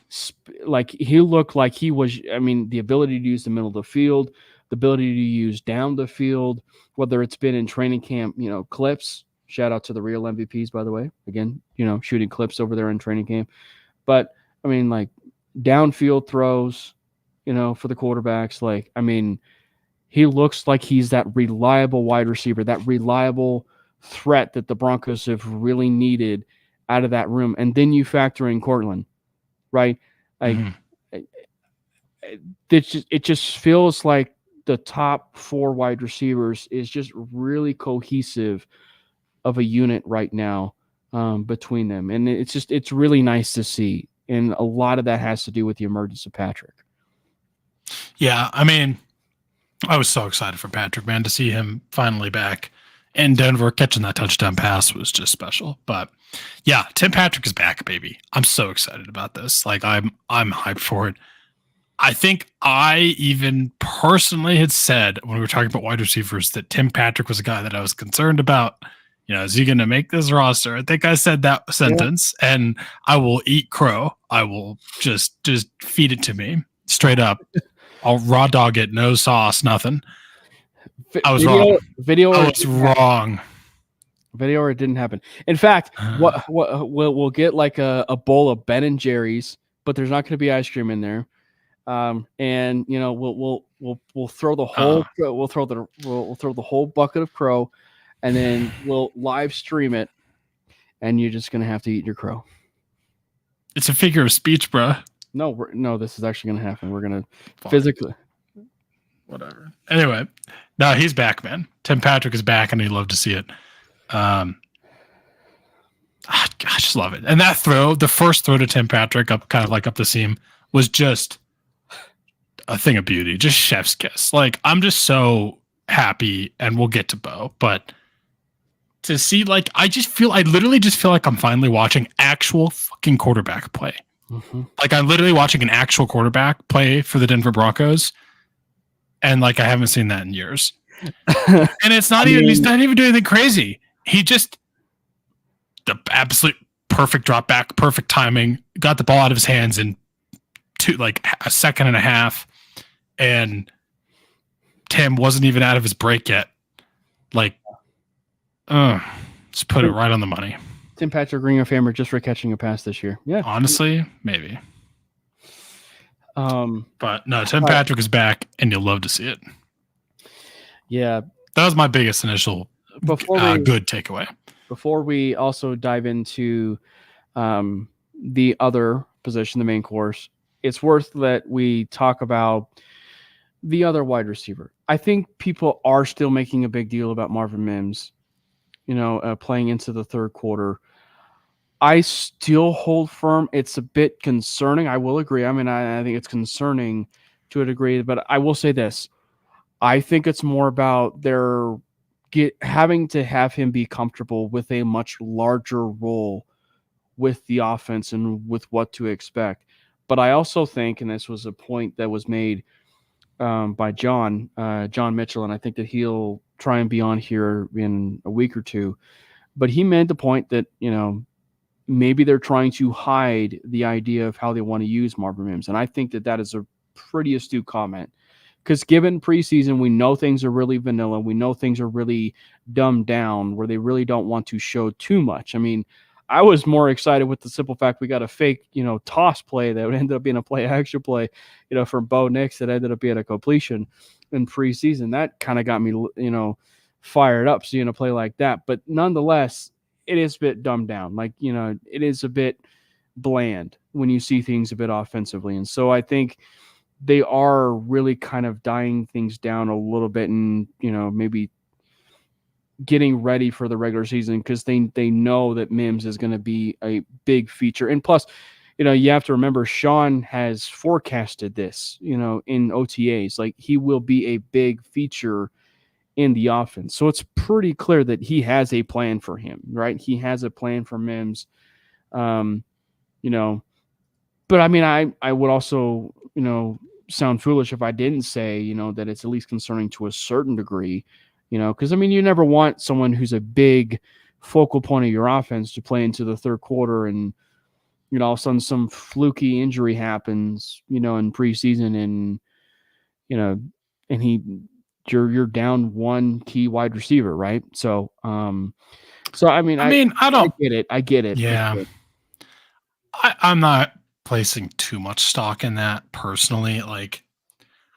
like, he looked like he was, the ability to use the middle of the field, the ability to use down the field, whether it's been in training camp, clips. Shout out to the real MVPs, by the way. Again, shooting clips over there in training camp. But I mean, like downfield throws, for the quarterbacks. Like, I mean, he looks like he's that reliable wide receiver, that reliable threat that the Broncos have really needed out of that room. And then you factor in Cortland, right? Like, it just feels like the top 4 wide receivers is just really cohesive of a unit right now between them. And it's really nice to see. And a lot of that has to do with the emergence of Patrick. Yeah, I mean, I was so excited for Patrick, man, to see him finally back in Denver. Catching that touchdown pass was just special. But yeah, Tim Patrick is back, baby. I'm so excited about this. Like, I'm hyped for it. I think I even personally had said when we were talking about wide receivers that Tim Patrick was a guy that I was concerned about. Is he going to make this roster? I think I said that sentence, and I will eat crow. I will just feed it to me straight up. I'll raw dog it, no sauce, nothing. I was wrong. Wrong. Video, or it didn't happen. In fact, what we'll get like a bowl of Ben and Jerry's, but there's not going to be ice cream in there. And we'll throw the whole we'll throw the whole bucket of crow, and then we'll live stream it, and you're just gonna have to eat your crow. It's a figure of speech, bro. No, this is actually gonna happen. We're gonna physically. Whatever. Anyway, no, he's back, man. Tim Patrick is back, and he'd love to see it. I just love it. And that throw, the first throw to Tim Patrick up the seam, was just a thing of beauty, just chef's kiss. Like, I'm just so happy, and we'll get to Bo, but to see, like, I literally just feel like I'm finally watching actual fucking quarterback play. Mm-hmm. Like, I'm literally watching an actual quarterback play for the Denver Broncos, and like, I haven't seen that in years. And it's not he's not even doing anything crazy. He just, the absolute perfect drop back, perfect timing, got the ball out of his hands in a second and a half, and Tim wasn't even out of his break yet. Like, just put it right on the money. Tim Patrick Ring of Famer just for catching a pass this year. Yeah, honestly, maybe. But no, Tim Patrick is back, and you'll love to see it. Yeah, that was my biggest initial good takeaway. Before we also dive into the other position, the main course, it's worth that we talk about the other wide receiver. I think people are still making a big deal about Marvin Mims, playing into the third quarter. I still hold firm. It's a bit concerning. I will agree. I mean, I think it's concerning to a degree, but I will say this. I think it's more about having to have him be comfortable with a much larger role with the offense and with what to expect. But I also think, and this was a point that was made by John Mitchell, and I think that he'll try and be on here in a week or two, but he made the point that, maybe they're trying to hide the idea of how they want to use Marvin Mims. And I think that is a pretty astute comment, because given preseason, we know things are really vanilla. We know things are really dumbed down where they really don't want to show too much. I mean, I was more excited with the simple fact we got a fake, toss play that would end up being a play action play, from Bo Nix that ended up being a completion in preseason. That kind of got me, fired up seeing a play like that. But nonetheless, it is a bit dumbed down. Like, it is a bit bland when you see things a bit offensively. And so I think they are really kind of dying things down a little bit and, maybe getting ready for the regular season, because they know that Mims is going to be a big feature. And plus, you have to remember Sean has forecasted this, in OTAs. Like, he will be a big feature in the offense. So it's pretty clear that he has a plan for him, right? He has a plan for Mims. But I mean, I would also, sound foolish if I didn't say, that it's at least concerning to a certain degree, because I mean, you never want someone who's a big focal point of your offense to play into the third quarter and, all of a sudden some fluky injury happens, in preseason and, and you're down one key wide receiver, right? So I mean I don't. I get it. Yeah, I'm not placing too much stock in that personally. Like,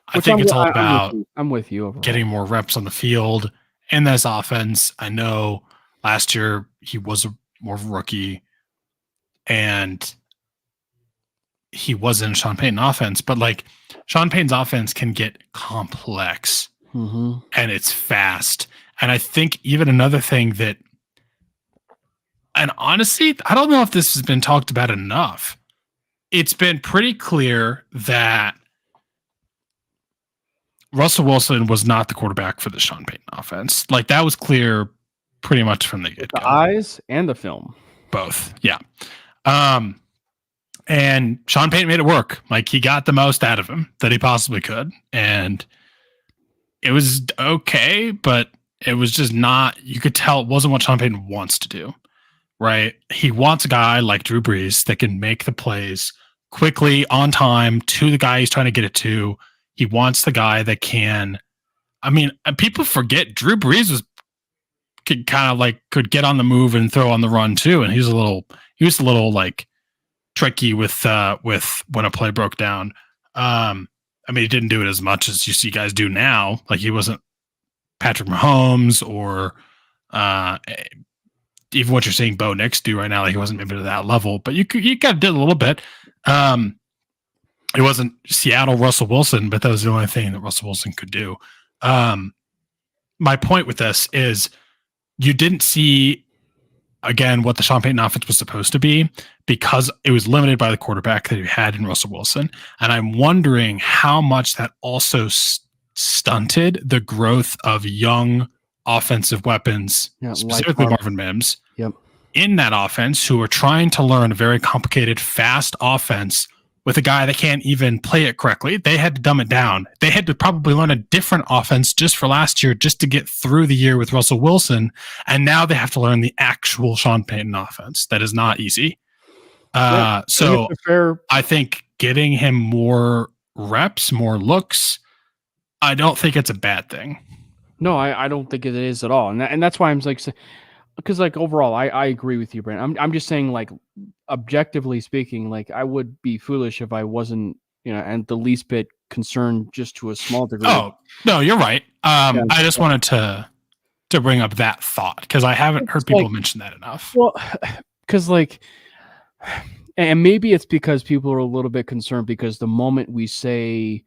I think it's all about I'm with you overall. getting more reps on the field in this offense. I know last year he was more of a rookie and he wasn't a Sean Payton offense, but like Sean Payton's offense can get complex and it's fast. And I think even another thing that, and honestly, I don't know if this has been talked about enough. It's been pretty clear that Russell Wilson was not the quarterback for the Sean Payton offense. Like that was clear pretty much from the get-go. The eyes and the film. Both. Yeah. And Sean Payton made it work. Like he got the most out of him that he possibly could. And it was okay, but it was just not, you could tell it wasn't what Sean Payton wants to do, right? He wants a guy like Drew Brees that can make the plays quickly on time to the guy he's trying to get it to. He wants the guy that can, I mean, people forget Drew Brees could get on the move and throw on the run too. And he was a little like tricky with when a play broke down. I mean, he didn't do it as much as you see guys do now. Like he wasn't Patrick Mahomes or even what you're seeing Bo Nix do right now. Like he wasn't maybe to that level, but you kind of did a little bit. It wasn't Seattle Russell Wilson, but that was the only thing that Russell Wilson could do. My point with this is you didn't see, again, what the Sean Payton offense was supposed to be because it was limited by the quarterback that you had in Russell Wilson. And I'm wondering how much that also stunted the growth of young offensive weapons, specifically like Marvin Mims, in that offense, who are trying to learn a very complicated, fast offense with a guy that can't even play it correctly. They had to dumb it down. They had to probably learn a different offense just for last year, just to get through the year with Russell Wilson. And now they have to learn the actual Sean Payton offense. That is not easy. So I think getting him more reps, more looks, I don't think it's a bad thing. No, I don't think it is at all. And that's why I'm like, because like overall, I agree with you, Brent. I'm just saying, like, objectively speaking, like I would be foolish if I wasn't, and the least bit concerned just to a small degree. Oh, no, you're right. I just wanted to bring up that thought because I haven't heard people mention that enough. Well, because like, and maybe it's because people are a little bit concerned because the moment we say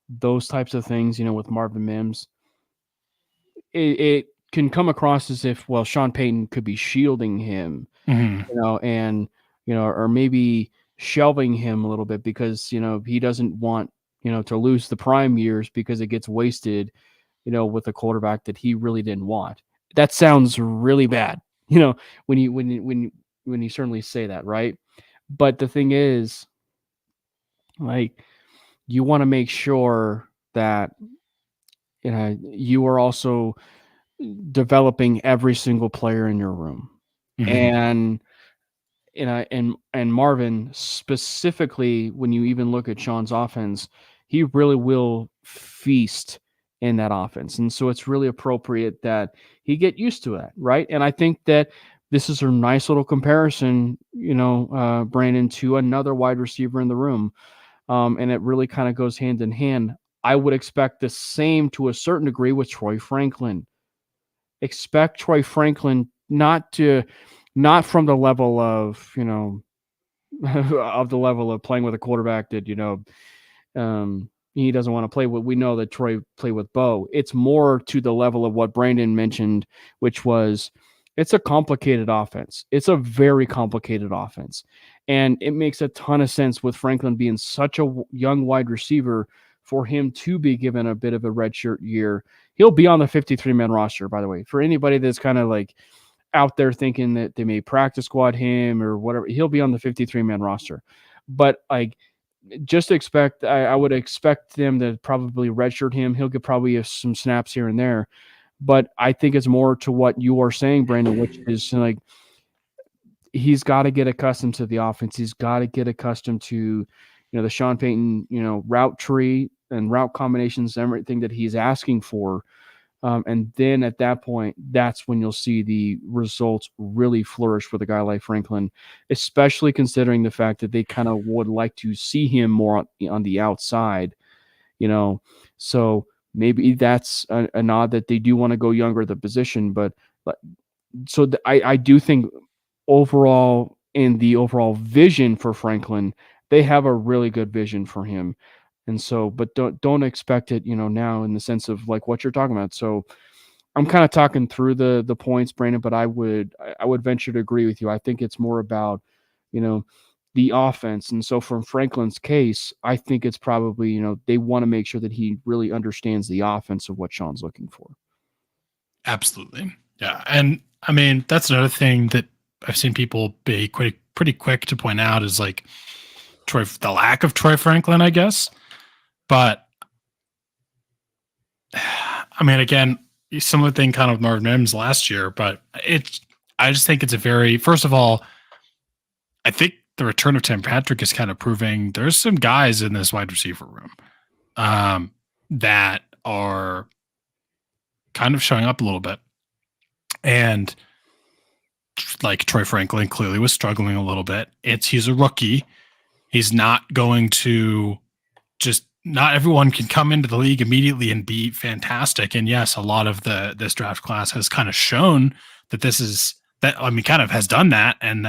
those types of things, with Marvin Mims, it can come across as if, well, Sean Payton could be shielding him, or maybe shelving him a little bit because, he doesn't want, to lose the prime years because it gets wasted, with a quarterback that he really didn't want. That sounds really bad, when you certainly say that, right? But the thing is, like, you want to make sure that, you are also developing every single player in your room. And Marvin specifically, when you even look at Sean's offense, he really will feast in that offense. And so it's really appropriate that he get used to it, right? And I think that this is a nice little comparison, Brandon, to another wide receiver in the room. And it really kind of goes hand in hand. I would expect the same to a certain degree with Troy Franklin. Expect Troy Franklin not from the level of, of the level of playing with a quarterback that, he doesn't want to play with. We know that Troy played with Bo. It's more to the level of what Brandon mentioned, which was it's a complicated offense. It's a very complicated offense. And it makes a ton of sense with Franklin being such a young wide receiver for him to be given a bit of a redshirt year. He'll be on the 53-man roster, by the way. For anybody that's kind of like out there thinking that they may practice squad him or whatever, he'll be on the 53-man roster. But like, just expect, I would expect them to probably redshirt him. He'll get probably some snaps here and there. But I think it's more to what you are saying, Brandon, which is like, he's got to get accustomed to the offense. He's got to get accustomed to, the Sean Payton, route tree. and route combinations, everything that he's asking for. And then at that point, that's when you'll see the results really flourish with a guy like Franklin, especially considering the fact that they kind of would like to see him more on the outside, So maybe that's a nod that they do want to go younger at the position. But so I do think overall, in the overall vision for Franklin, they have a really good vision for him. And so, but don't expect it, now in the sense of like what you're talking about. So I'm kind of talking through the points, Brandon, but I would venture to agree with you. I think it's more about, the offense. And so from Franklin's case, I think it's probably, they want to make sure that he really understands the offense of what Sean's looking for. Absolutely. Yeah. And I mean, that's another thing that I've seen people be pretty quick to point out is like the lack of Troy Franklin, I guess. But I mean, again, similar thing kind of with Marvin Mims last year, but I just think it's first of all, I think the return of Tim Patrick is kind of proving there's some guys in this wide receiver room that are kind of showing up a little bit. And like Troy Franklin clearly was struggling a little bit. He's a rookie. He's not going to not everyone can come into the league immediately and be fantastic. And yes, a lot of this draft class has kind of shown that kind of has done that. And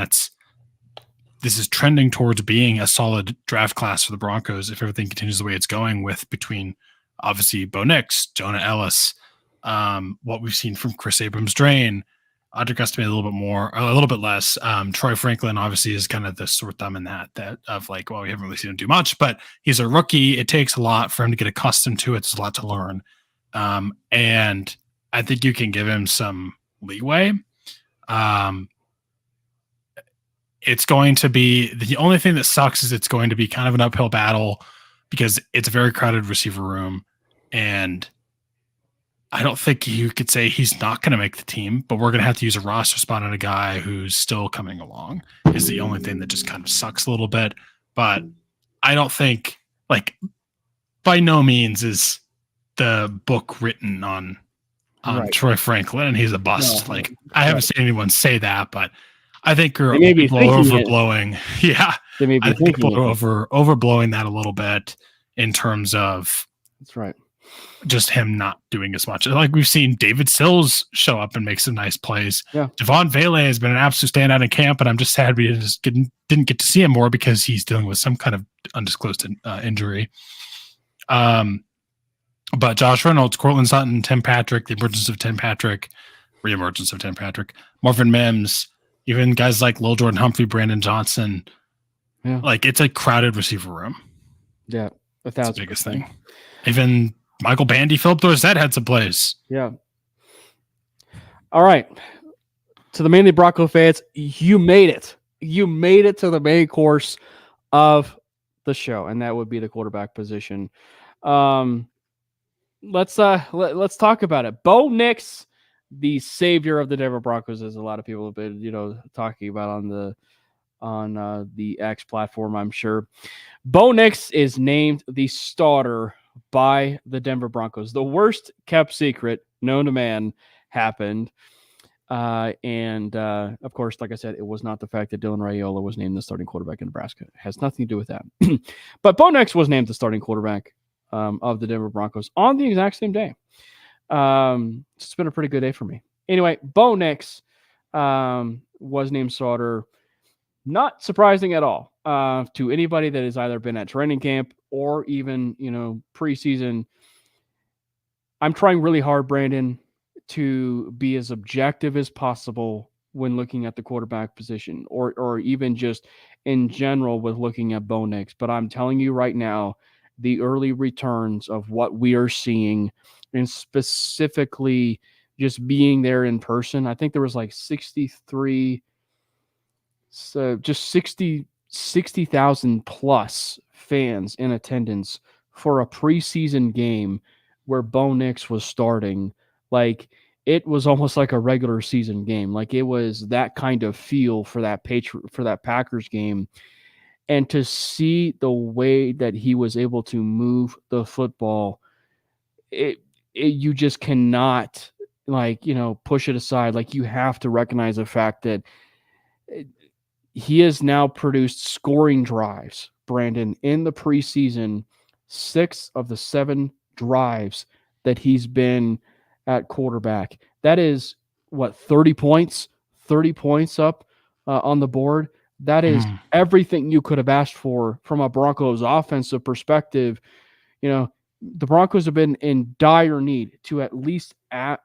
this is trending towards being a solid draft class for the Broncos if everything continues the way it's going between obviously Bo Nix, Jonah Ellis, what we've seen from Chris Abrams-Drain, Audric Estime a little bit less. Troy Franklin obviously is kind of the sore thumb in that of like, well, we haven't really seen him do much, but he's a rookie. It takes a lot for him to get accustomed to it. There's a lot to learn. And I think you can give him some leeway. It's going to be the only thing that sucks is it's going to be kind of an uphill battle because it's a very crowded receiver room. And I don't think you could say he's not going to make the team, but we're going to have to use a roster spot on a guy who's still coming along is the only thing that just kind of sucks a little bit. But I don't think by no means is the book written on right. Troy Franklin and he's a bust. No, I haven't seen anyone say that, but I think people are overblowing. Yeah. I think people are overblowing that a little bit in terms of that's right. Just him not doing as much. Like we've seen David Sills show up and make some nice plays. Yeah. Devon Vele has been an absolute standout in camp, and I'm just sad we just didn't get to see him more because he's dealing with some kind of undisclosed injury. But Josh Reynolds, Cortland Sutton, Tim Patrick, reemergence of Tim Patrick, Marvin Mims, even guys like Lil Jordan Humphrey, Brandon Johnson. Yeah. It's a crowded receiver room. Yeah. That's the biggest thing. Even Michael Bandy, Philip Dorsett had some plays. Yeah. All right. To the Manely Bronco fans, you made it. You made it to the main course of the show, and that would be the quarterback position. Let's talk about it. Bo Nix, the savior of the Denver Broncos, as a lot of people have been, talking about on the X platform, I'm sure. Bo Nix is named the starter by the Denver Broncos. The worst kept secret known to man happened. And of course, like I said, it was not the fact that Dylan Raiola was named the starting quarterback in Nebraska. It has nothing to do with that. But Bo Nix was named the starting quarterback of the Denver Broncos on the exact same day. It's been a pretty good day for me. Anyway, Bo Nix was named starter. Not surprising at all to anybody that has either been at training camp or even, preseason. I'm trying really hard, Brandon, to be as objective as possible when looking at the quarterback position or even just in general with looking at Bo Nix. But I'm telling you right now, the early returns of what we are seeing and specifically just being there in person, I think there was like 63, so just 60,000 plus fans in attendance for a preseason game where Bo Nix was starting. It was almost like a regular season game. It was that kind of feel for that Packers game. And to see the way that he was able to move the football, you just cannot, like, push it aside. Like, you have to recognize the fact that he has now produced scoring drives, Brandon, in the preseason. 6 of the 7 drives that he's been at quarterback. That is what, 30 points up on the board. That is everything you could have asked for from a Broncos offensive perspective. The Broncos have been in dire need to at least average,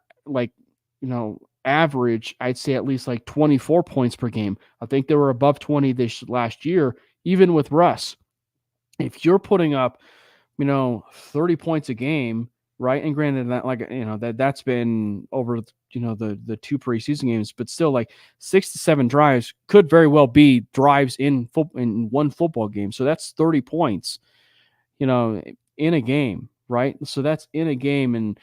I'd say at least like 24 points per game. I think they were above 20 this last year, even with Russ. If you're putting up, 30 points a game, right? And granted that, that's been over, the 2 preseason games, but still, like, 6 to 7 drives could very well be drives in one football game. So that's 30 points, in a game, right? So that's in a game. And,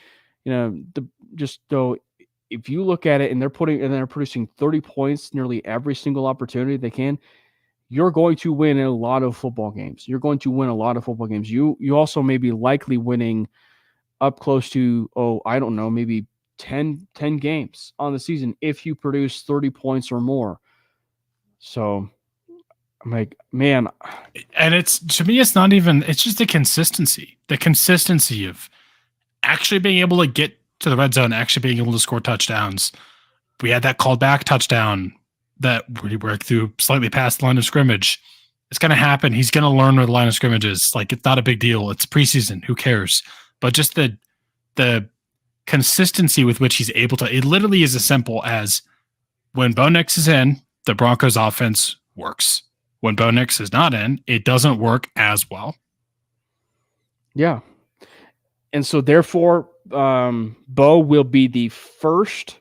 if you look at it and they're producing 30 points nearly every single opportunity they can, you're going to win a lot of football games. You also may be likely winning up close to, I don't know, maybe 10 games on the season if you produce 30 points or more. So I'm like, man. And to me, it's not even, it's just the consistency of actually being able to get to the red zone, actually being able to score touchdowns. We had that called back touchdown that we worked through slightly past the line of scrimmage. It's going to happen. He's going to learn where the line of scrimmage is. Like, it's not a big deal. It's preseason. Who cares? But just the consistency with which he's able to, it literally is as simple as when Bo Nix is in, the Broncos offense works. When Bo Nix is not in, it doesn't work as well. Yeah. And so therefore, Bo will be the first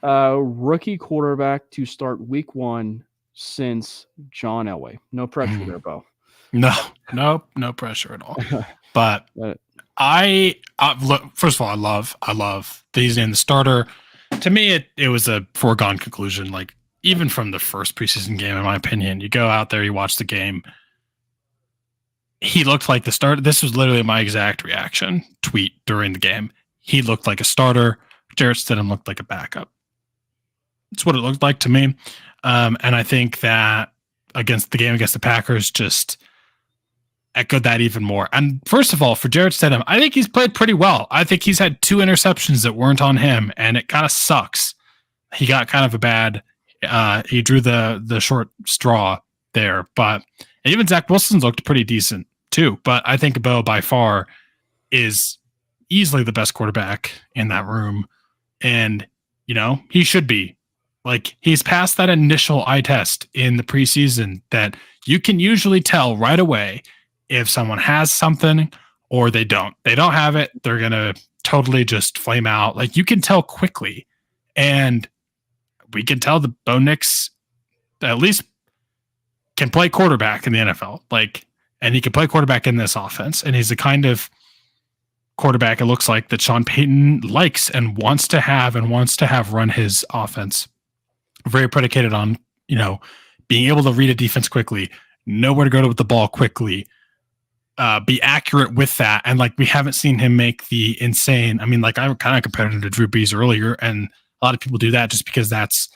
rookie quarterback to start week 1 since John Elway. No pressure there, Bo. No pressure at all. But I look, first of all, I love that he's in the starter. To me, it was a foregone conclusion. Like, even from the first preseason game, in my opinion, you go out there, you watch the game. He looked like the starter. This was literally my exact tweet during the game. He looked like a starter. Jarrett Stidham looked like a backup. That's what it looked like to me. And I think that against the Packers just echoed that even more. And first of all, for Jarrett Stidham, I think he's played pretty well. I think he's had 2 interceptions that weren't on him, and it kind of sucks. He got kind of a bad, he drew the short straw there, but even Zach Wilson looked pretty decent too. But I think Bo by far is easily the best quarterback in that room. And, he should be. Like, he's passed that initial eye test in the preseason that you can usually tell right away if someone has something or they don't. They don't have it, they're going to totally just flame out. Like, you can tell quickly. And we can tell the Bo Nix at least can play quarterback in the NFL. Like, and he can play quarterback in this offense. And he's the kind of quarterback, it looks like, that Sean Payton likes and wants to have run his offense. Very predicated on, being able to read a defense quickly, know where to go with the ball quickly, be accurate with that. And like, we haven't seen him make the insane. I mean, like, I kind of compared him to Drew Brees earlier, and a lot of people do that just because that's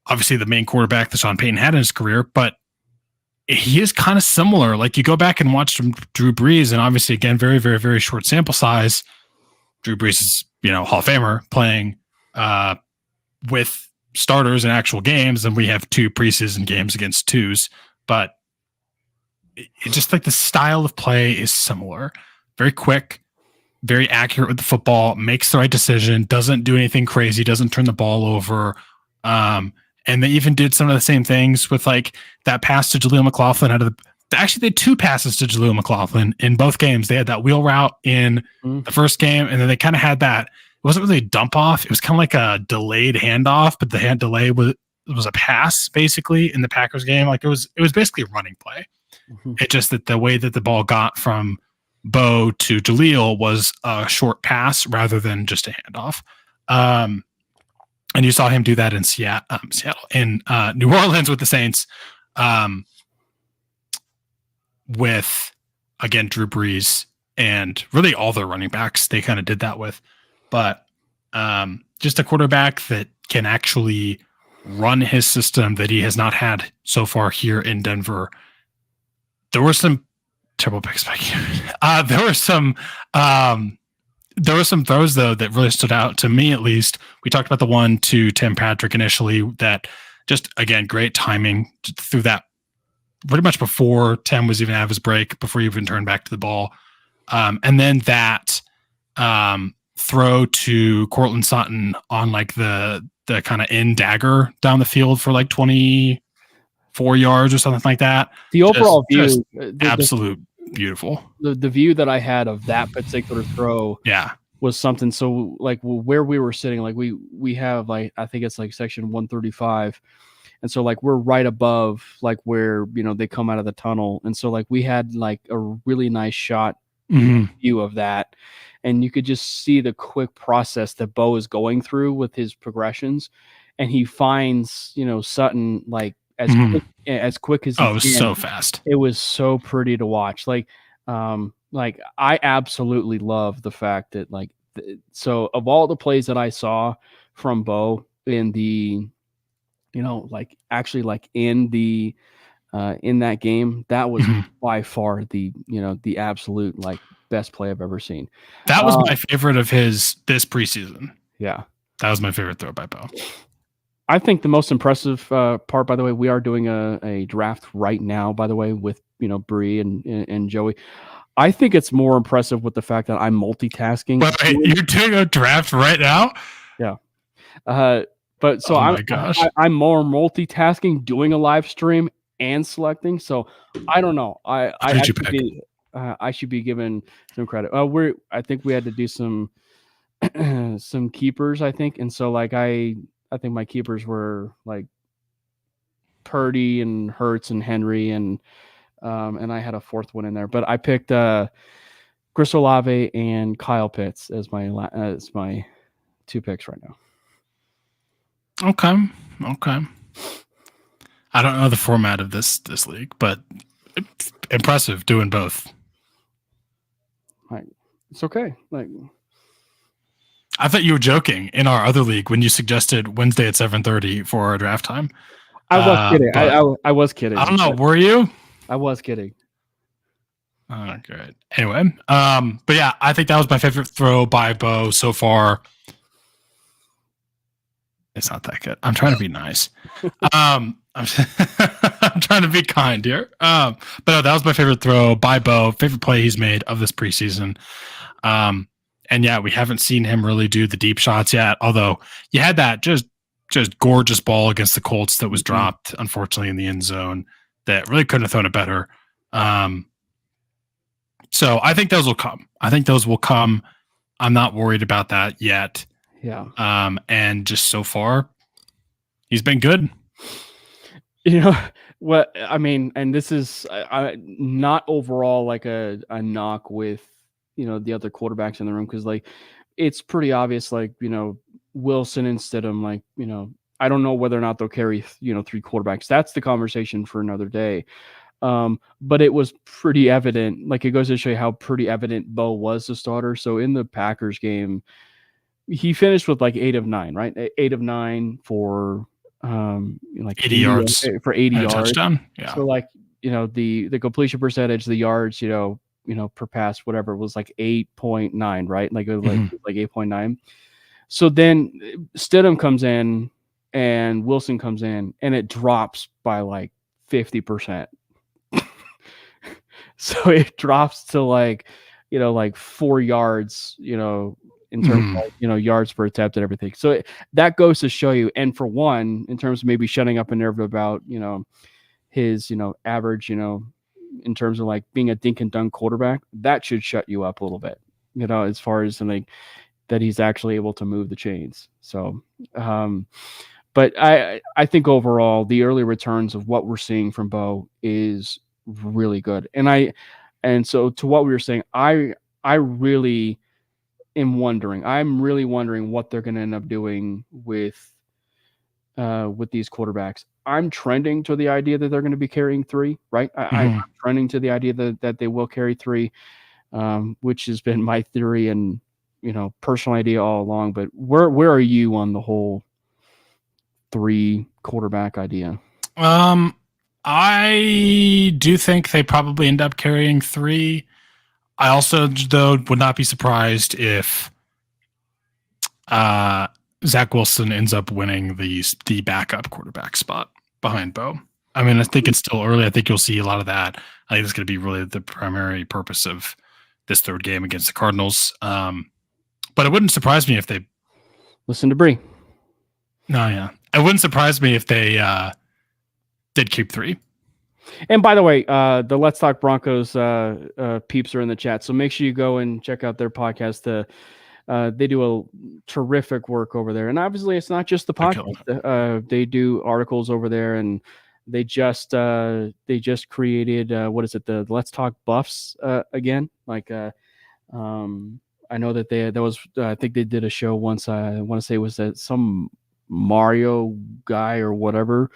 obviously the main quarterback that Sean Payton had in his career, but he is kind of similar. Like, you go back and watch Drew Brees, and obviously, again, very, very, very short sample size. Drew Brees is, Hall of Famer playing with starters in actual games, and we have 2 preseason games against 2s. But it just, like, the style of play is similar. Very quick, very accurate with the football, makes the right decision, doesn't do anything crazy, doesn't turn the ball over. And they even did some of the same things with, like, that pass to Jaleel McLaughlin actually, they had 2 passes to Jaleel McLaughlin in both games. They had that wheel route in the first game, and then they kind of had that. It wasn't really a dump off. It was kind of like a delayed handoff, but the hand delay was a pass basically in the Packers game. Like, it was basically a running play. It just that the way that the ball got from Bo to Jaleel was a short pass rather than just a handoff. And you saw him do that in Seattle, in New Orleans with the Saints. with, again, Drew Brees and really all their running backs. They kind of did that with, but just a quarterback that can actually run his system that he has not had so far here in Denver. There were some terrible picks by you. There were some throws though that really stood out to me, at least. We talked about the one to Tim Patrick initially that just, again, great timing through that pretty much before Tim was even out of his break, before he even turned back to the ball. And then that throw to Cortland Sutton on like the kind of in dagger down the field for like 24 yards or something like that. The overall view, absolute beautiful. The view that I had of that particular throw, was something. So like where we were sitting, like we have like, I think it's like section 135. And so like we're right above like where, they come out of the tunnel. And so like we had like a really nice shot view of that. And you could just see the quick process that Bo is going through with his progressions. And he finds, Sutton like as quick as he it was so fast. It was so pretty to watch. Like I absolutely love the fact that so of all the plays that I saw from Bo in the, actually like in the in that game, that was by far the absolute like best play I've ever seen. That was my favorite of his this preseason. Yeah, that was my favorite throw by Bo. I think the most impressive part, by the way, we are doing a draft right now, by the way, with Bree and Joey. I think it's more impressive with the fact that I'm multitasking. Wait, you're doing a draft right now? Yeah. But so I'm more multitasking, doing a live stream and selecting. So I don't know. I should be given some credit. I think we had to do some some keepers, I think. And so like I think my keepers were like Purdy and Hurts and Henry and I had a fourth one in there. But I picked Chris Olave and Kyle Pitts as my two picks right now. Okay. I don't know the format of this league, but it's impressive doing both. It's okay. Like, I thought you were joking in our other league when you suggested Wednesday at 7:30 for our draft time. I was kidding. I was kidding. I don't know. Were you? I was kidding. Oh, good. Anyway, but yeah, I think that was my favorite throw by Bo so far. It's not that good. I'm trying to be nice. I'm trying to be kind here. But no, that was my favorite throw by Bo. Favorite play he's made of this preseason. And yeah, we haven't seen him really do the deep shots yet. Although you had that just gorgeous ball against the Colts that was dropped, unfortunately, in the end zone that really couldn't have thrown it better. So I think those will come. I'm not worried about that yet. Yeah. And just so far, he's been good. What I mean, and this is not overall like a knock with the other quarterbacks in the room, because like it's pretty obvious, like Wilson and Stidham, like I don't know whether or not they'll carry three quarterbacks. That's the conversation for another day. But it was pretty evident. Like it goes to show you how pretty evident Bo was the starter. So in the Packers game, he finished with like 8 of 9, right? 8 of 9 for like 80 yards for 80 yards. Touchdown. Yeah. So like the completion percentage, the yards, per pass, whatever, was like 8.9, right? Like it was like 8.9. So then Stidham comes in and Wilson comes in and it drops by like 50%. So it drops to like 4 yards, in terms of yards per attempt and everything. So that goes to show you. And for one, in terms of maybe shutting up a nerve about, his, average, in terms of like being a dink and dunk quarterback, that should shut you up a little bit, as far as like that he's actually able to move the chains. So, but I think overall the early returns of what we're seeing from Bo is really good. And so to what we were saying, I really am wondering. I'm really wondering what they're going to end up doing with these quarterbacks. I'm trending to the idea that they're going to be carrying 3, right? I'm trending to the idea that they will carry 3, which has been my theory and, personal idea all along. But where are you on the whole 3 quarterback idea? I do think they probably end up carrying 3. I also, though, would not be surprised if Zach Wilson ends up winning the backup quarterback spot behind Bo. I mean, I think it's still early. I think you'll see a lot of that. I think it's going to be really the primary purpose of this third game against the Cardinals. But it wouldn't surprise me if they listen to Bree. No, yeah, it wouldn't surprise me if they did keep 3. And by the way, the Let's Talk Broncos peeps are in the chat, so make sure you go and check out their podcast. They do a terrific work over there, and obviously it's not just the podcast. They do articles over there, and they just created the Let's Talk Buffs again. Like I know that I think they did a show once. I want to say it was some Mario guy or whatever.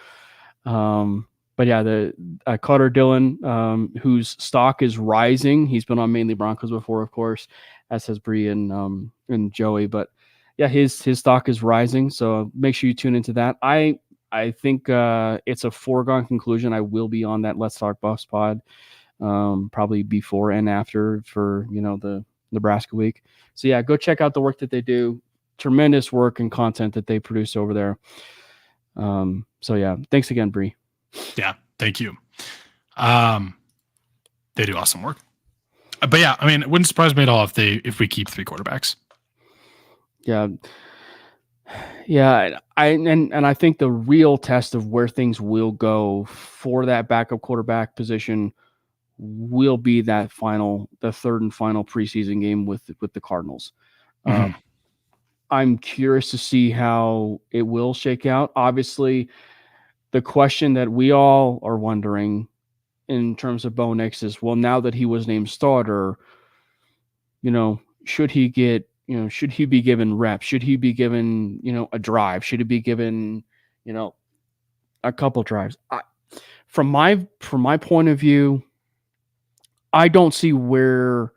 But yeah, the Carter Dillon, whose stock is rising. He's been on Manely Broncos before, of course, as has Bree and Joey. But yeah, his stock is rising. So make sure you tune into that. I think it's a foregone conclusion. I will be on that Let's Talk Buffs pod, probably before and after for the Nebraska week. So yeah, go check out the work that they do. Tremendous work and content that they produce over there. So yeah, thanks again, Bree. Yeah, thank you. They do awesome work. But yeah, I mean, it wouldn't surprise me at all if we keep 3 quarterbacks. Yeah. Yeah, I think the real test of where things will go for that backup quarterback position will be the third and final preseason game with the Cardinals. I'm curious to see how it will shake out. Obviously, the question that we all are wondering in terms of Bo Nix is, well, now that he was named starter, should he be given reps? Should he be given, a drive? Should he be given, a couple drives? From my point of view, I don't see where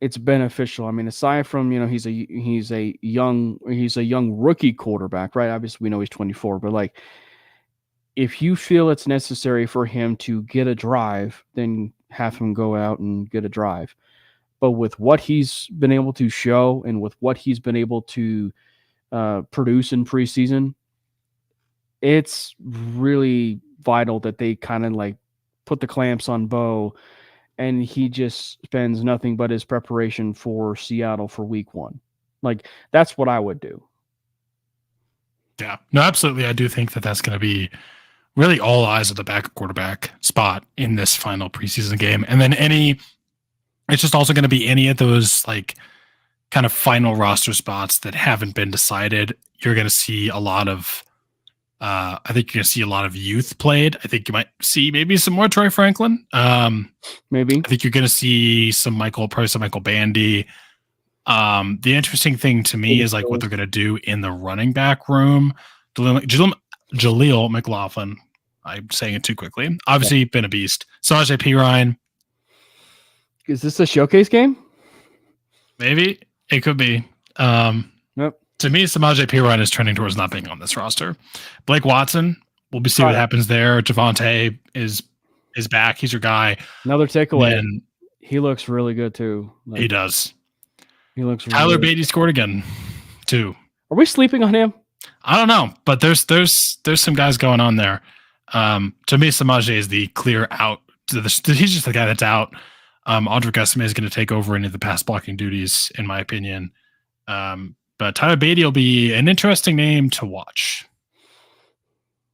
it's beneficial. I mean, aside from, he's a young rookie quarterback, right? Obviously we know he's 24, but like, if you feel it's necessary for him to get a drive, then have him go out and get a drive. But with what he's been able to show and with what he's been able to produce in preseason, it's really vital that they kind of like put the clamps on Bo and he just spends nothing but his preparation for Seattle for week 1. Like, that's what I would do. Yeah, no, absolutely. I do think that that's going to be really all eyes at the backup quarterback spot in this final preseason game. And then it's just also going to be any of those like kind of final roster spots that haven't been decided. You're going to see a lot of, I think you're going to see a lot of youth played. I think you might see maybe some more Troy Franklin. Maybe. I think you're going to see probably some Michael Bandy. The interesting thing to me is like what they're going to do in the running back room. Jaleel McLaughlin. I'm saying it too quickly. Obviously, been a beast. Samaje Perine. Is this a showcase game? Maybe it could be. Nope. To me, Samaje Perine is trending towards not being on this roster. Blake Watson. We'll see what happens there. Javonte is back. He's your guy. Another takeaway. And he looks really good too. Like, he does. He looks. Really Tyler good. Beatty scored again, too. Are we sleeping on him? I don't know, but there's some guys going on there. To me, Samaje is the clear out. He's just the guy that's out. Audric Esme is going to take over any of the pass blocking duties, in my opinion. But Tyler Beatty will be an interesting name to watch.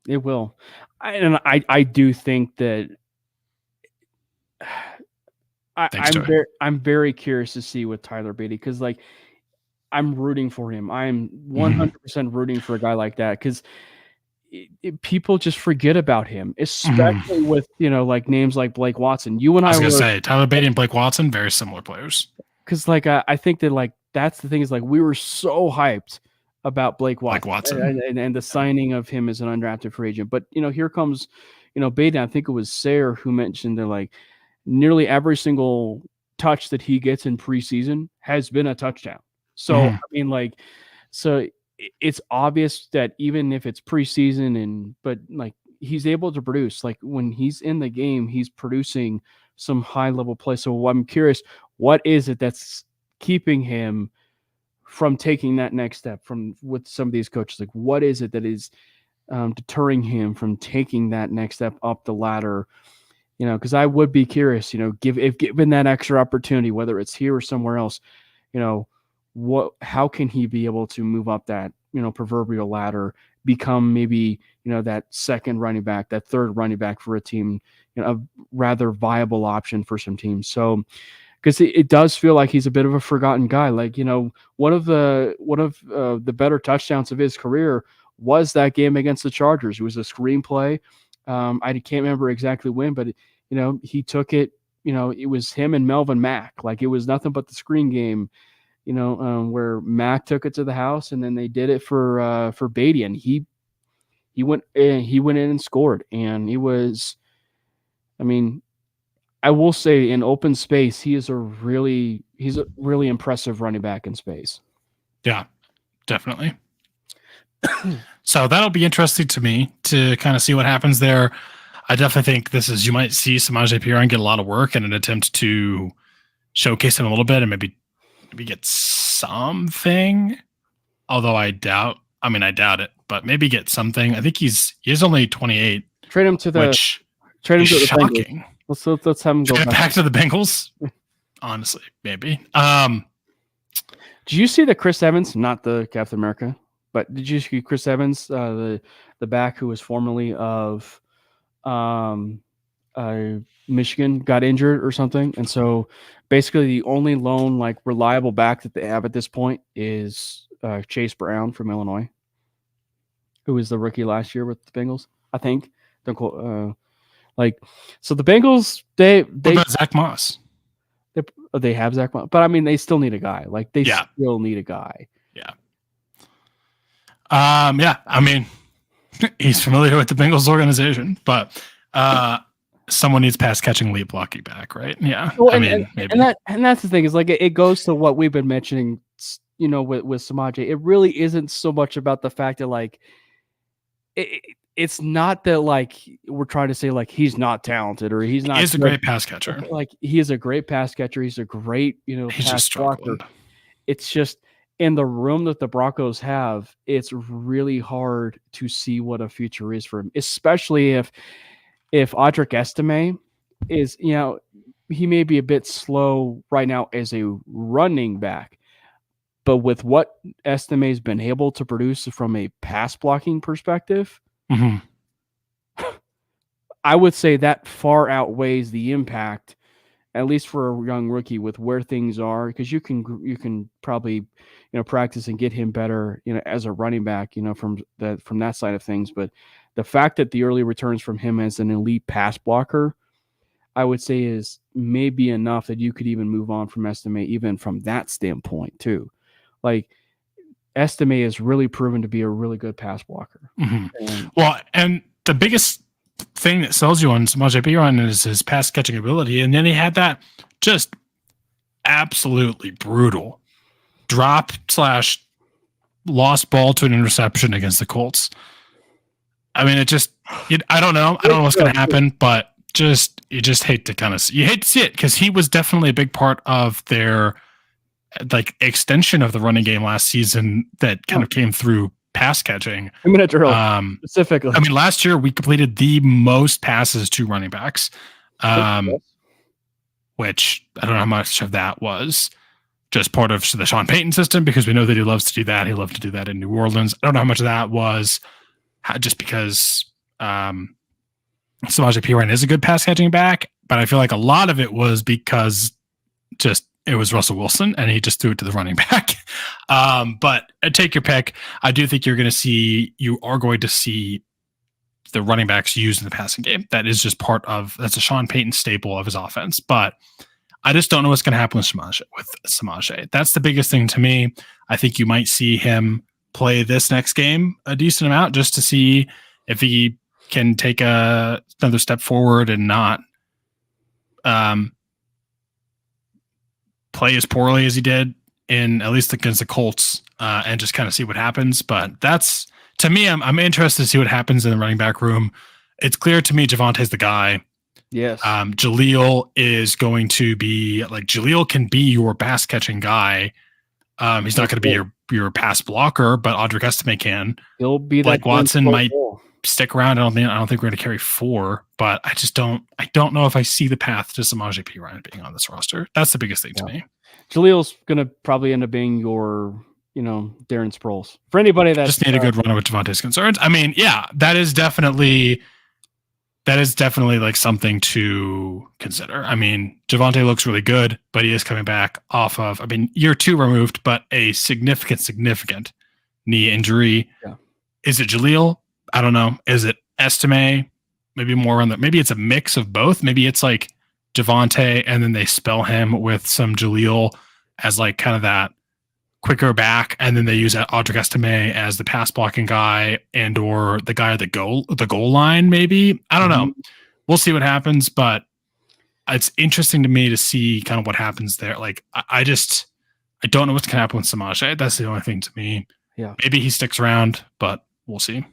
It will. I do think that I'm very curious to see with Tyler Beatty because like I'm rooting for him. I'm 100% rooting for a guy like that because people just forget about him, especially with like names like Blake Watson. You and I was gonna say Tyler Beatty and Blake Watson, very similar players. Because like I think that like that's the thing is like we were so hyped about Blake Watson, Blake Watson. And the signing of him as an undrafted free agent. But, here comes, Baden. I think it was Sayre who mentioned that like nearly every single touch that he gets in preseason has been a touchdown. So, I mean, like, so it's obvious that even if it's preseason but like he's able to produce, like when he's in the game, he's producing some high level play. So I'm curious, what is it that's keeping him from taking that next step with some of these coaches? Like, what is it that is deterring him from taking that next step up the ladder? Because I would be curious, if given that extra opportunity, whether it's here or somewhere else, how can he be able to move up that, proverbial ladder, become maybe, that second running back, that third running back for a team, a rather viable option for some teams. So, because it does feel like he's a bit of a forgotten guy. Like, one of the better touchdowns of his career was that game against the Chargers. It was a screenplay. I can't remember exactly when, but he took it. It was him and Melvin Mack. Like, it was nothing but the screen game. Where Mack took it to the house, and then they did it for Beatty, and he went in and scored, and he was. I mean, I will say in open space, he's a really impressive running back in space. Yeah, definitely. So that'll be interesting to me to kind of see what happens there. I definitely think you might see Samaje Perine get a lot of work in an attempt to showcase him a little bit and maybe get something. Although I doubt it, but maybe get something. I think he's only 28. Trade him to the shocking. Let's have him go back to the Bengals. Honestly, maybe. Did you see that Chris Evans, not the Captain America, but did you see Chris Evans, the back who was formerly of Michigan, got injured or something, and so basically the only lone like reliable back that they have at this point is Chase Brown from Illinois, who was the rookie last year with the Bengals, I think. Don't quote. So the Bengals, what about Zach Moss? They have Zach Moss, but I mean, they still need a guy. Like, they still need a guy. Yeah. Yeah. I mean, he's familiar with the Bengals organization, but someone needs pass catching, lead blocking back, right? Yeah. Well, maybe. And that's the thing, is like it goes to what we've been mentioning, with Samaje. It really isn't so much about the fact that like it's not that like we're trying to say like he's not talented or he's not. He's a great pass catcher. Like, he is a great pass catcher. He's a great, pass blocker. It's just in the room that the Broncos have, it's really hard to see what a future is for him, especially if Audric Estime is, he may be a bit slow right now as a running back, but with what Estime's been able to produce from a pass blocking perspective, I would say that far outweighs the impact, at least for a young rookie, with where things are, because you can probably practice and get him better as a running back from that side of things. But the fact that the early returns from him as an elite pass blocker, I would say, is maybe enough that you could even move on from Estime, even from that standpoint too. Like, Estime is really proven to be a really good pass blocker. And the biggest thing that sells you on Samaje Perine is his pass catching ability, and then he had that just absolutely brutal drop / lost ball to an interception against the Colts. I mean, I don't know what's going to happen, but you just hate to see it, because he was definitely a big part of their like extension of the running game last season that kind of came through pass catching. I'm going to drill specifically. I mean, last year we completed the most passes to running backs, which I don't know how much of that was just part of the Sean Payton system, because we know that he loves to do that. He loved to do that in New Orleans. I don't know how much of that was just because Samaje Perine is a good pass catching back, but I feel like a lot of it was because it was Russell Wilson and he just threw it to the running back. But take your pick. I do think you are going to see the running backs used in the passing game. That is just that's a Sean Payton staple of his offense. But I just don't know what's going to happen with Samaje. That's the biggest thing to me. I think you might see him play this next game a decent amount just to see if he can take another step forward and not play as poorly as he did in at least against the Colts, and just kind of see what happens. But that's, to me, I'm interested to see what happens in the running back room. It's clear to me Javante's the guy. Yes. Jaleel is going to be like, Jaleel can be your pass catching guy. He's not going to be your pass blocker, but Audric Estime can. He'll be that. Blake Watson might stick around. I don't think we're going to carry 4, but I don't know if I see the path to Samaje Perine being on this roster. That's the biggest thing to me. Jaleel's going to probably end up being your, Darren Sproles. For anybody that just need a good runner with Javante's concerns. I mean, yeah, that is definitely like something to consider. I mean, Javante looks really good, but he is coming back off of, year 2 removed, but a significant knee injury. Yeah. Is it Jaleel? I don't know. Is it Estime? Maybe more on maybe it's a mix of both. Maybe it's like Javante and then they spell him with some Jaleel as like kind of that quicker back, and then they use Audric Estime as the pass blocking guy and or the guy at the goal line. Maybe, I don't know. We'll see what happens, but it's interesting to me to see kind of what happens there. Like I don't know what's gonna happen with Samaje. That's the only thing to me. Yeah, maybe he sticks around, but we'll see.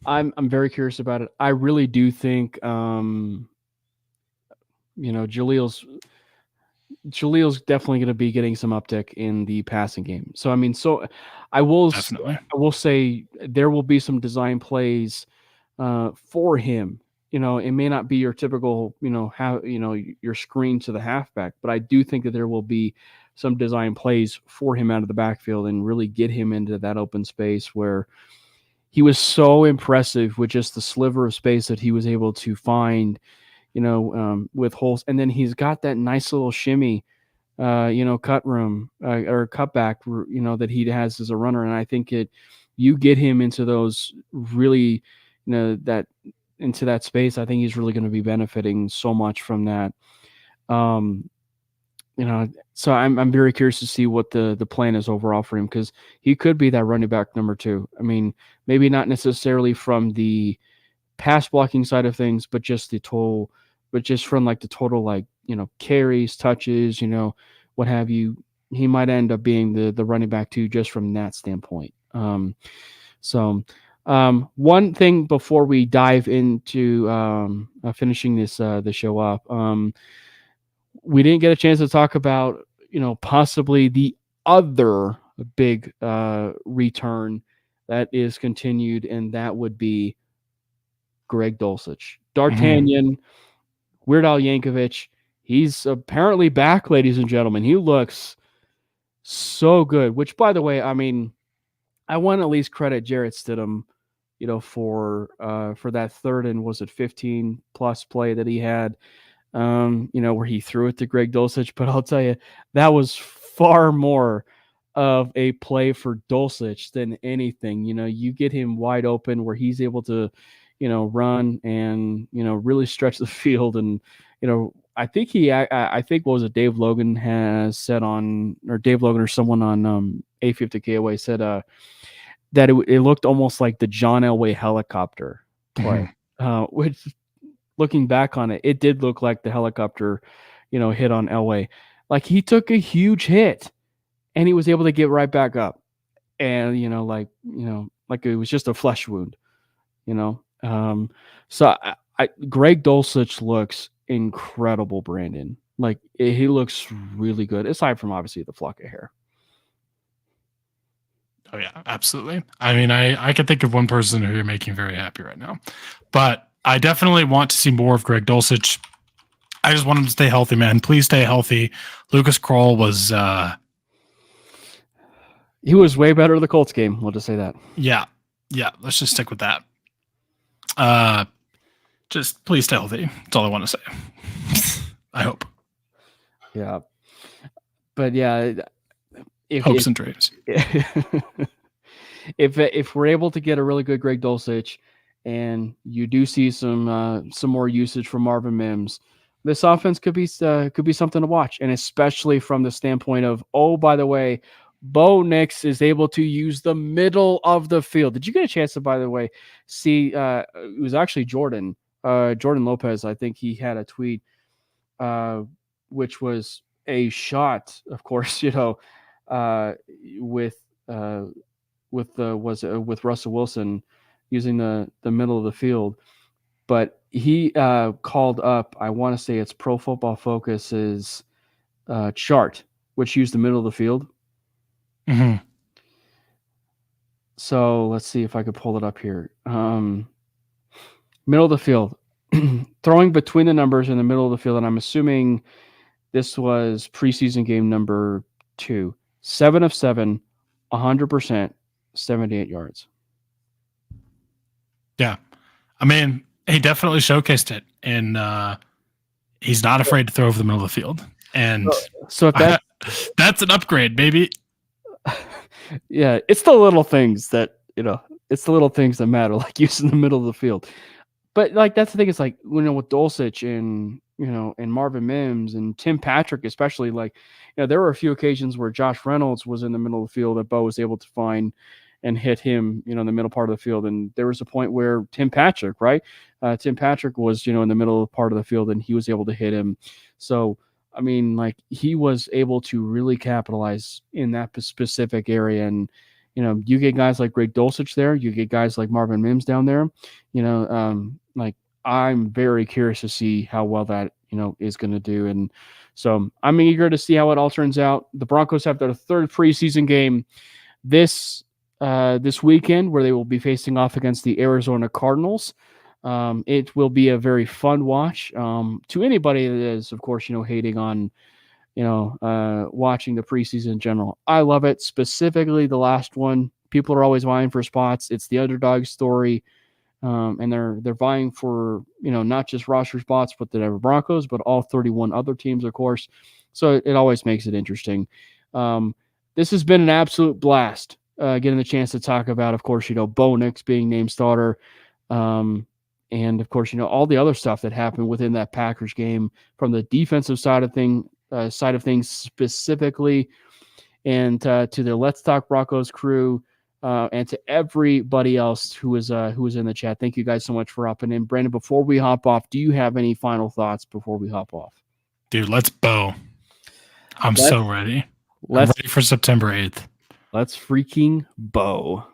I'm very curious about it. I really do think Jaleel's definitely going to be getting some uptick in the passing game. So I will say there will be some design plays for him. It may not be your typical, your screen to the halfback, but I do think that there will be some design plays for him out of the backfield and really get him into that open space where he was so impressive with just the sliver of space that he was able to find, with holes. And then he's got that nice little shimmy, cut room or cutback, that he has as a runner. And I think you get him into those really, into that space. I think he's really going to be benefiting so much from that. So I'm very curious to see what the plan is overall for him, because he could be that running back number 2. I mean, maybe not necessarily from the pass blocking side of things, but just from like the total, carries, touches, what have you. He might end up being the running back 2 just from that standpoint. One thing before we dive into finishing the show up, we didn't get a chance to talk about, possibly the other big return that is continued, and that would be Greg Dulcich. D'Artagnan, Weird Al Yankovic. He's apparently back, ladies and gentlemen. He looks so good, which, by the way, I want to at least credit Jarrett Stidham, for that third and was it 15 plus play that he had, where he threw it to Greg Dulcich. But I'll tell you, that was far more of a play for Dulcich than anything. You get him wide open where he's able to, run and, really stretch the field. And, I think what was it Dave Logan has said Dave Logan or someone on 850 KOA said that it looked almost like the John Elway helicopter play, which, looking back on it, it did look like the helicopter, hit on Elway. Like, he took a huge hit and he was able to get right back up. And, like it was just a flesh wound, So Greg Dulcich looks incredible, Brandon. Like, he looks really good, aside from obviously the flock of hair. Oh yeah, absolutely. I can think of one person who you're making very happy right now, but I definitely want to see more of Greg Dulcich. I just want him to stay healthy, man. Please stay healthy. Lucas Kroll was he was way better in the Colts game. We'll just say that. Yeah. Let's just stick with that. Just please stay healthy. That's all I want to say. I hope. Yeah, but yeah, hopes and dreams. If we're able to get a really good Greg Dulcich, and you do see some more usage from Marvin Mims, this offense could be something to watch, and especially from the standpoint of, oh, by the way, Bo Nix is able to use the middle of the field. Did you get a chance to, by the way, see? It was actually Jordan Lopez. I think he had a tweet, which was a shot, of course, with Russell Wilson using the middle of the field. But he called up, I want to say it's Pro Football Focus's chart, which used the middle of the field. Mm-hmm. So let's see if I could pull it up here. Middle of the field, throwing between the numbers in the middle of the field, and I'm assuming this was preseason game number 2. 7 of 7, 100%, 78 yards. Yeah. I mean, he definitely showcased it, and he's not afraid to throw over the middle of the field. And so if that's an upgrade, baby. Yeah, it's the little things that, it's the little things that matter, like using the middle of the field. But like, that's the thing. It's like, with Dulcich and, and Marvin Mims and Tim Patrick, especially, like, there were a few occasions where Josh Reynolds was in the middle of the field that Bo was able to find and hit him, in the middle part of the field. And there was a point where Tim Patrick was, in the middle part of the field, and he was able to hit him. So, I mean, like, he was able to really capitalize in that specific area. And, you get guys like Greg Dulcich there, you get guys like Marvin Mims down there, like, I'm very curious to see how well that, is going to do. And so I'm eager to see how it all turns out. The Broncos have their 3rd preseason game this weekend, where they will be facing off against the Arizona Cardinals. It will be a very fun watch to anybody that is, of course, hating on, watching the preseason in general. I love it. Specifically, the last one. People are always vying for spots. It's the underdog story, and they're vying for, not just roster spots, but the Denver Broncos, but all 31 other teams, of course. So it always makes it interesting. This has been an absolute blast. Getting the chance to talk about, of course, Bo Nix being named starter. And of course, all the other stuff that happened within that Packers game from the defensive side of things specifically, and to the Let's Talk Broncos crew, and to everybody else who was in the chat. Thank you guys so much for hopping in. Brandon, before we hop off, do you have any final thoughts before we hop off? Dude, let's Bo. I'm so ready. I'm ready for September 8th. Let's freaking Bo.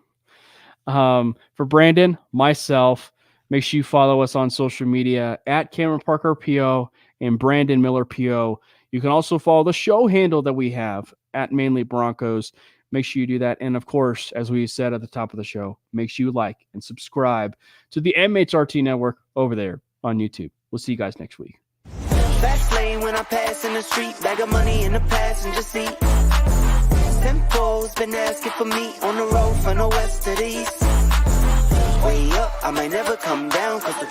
For Brandon, myself, make sure you follow us on social media at Cameron Parker PO and Brandon Miller PO. You can also follow the show handle that we have at Manely Broncos. Make sure you do that. And of course, as we said at the top of the show, make sure you like and subscribe to the MHRT Network over there on YouTube. We'll see you guys next week. Fast lane when I pass in the street, bag of money in the passenger seat. Simcoe's been asking for me on the road from the west to the east. Way up, I might never come down, cause the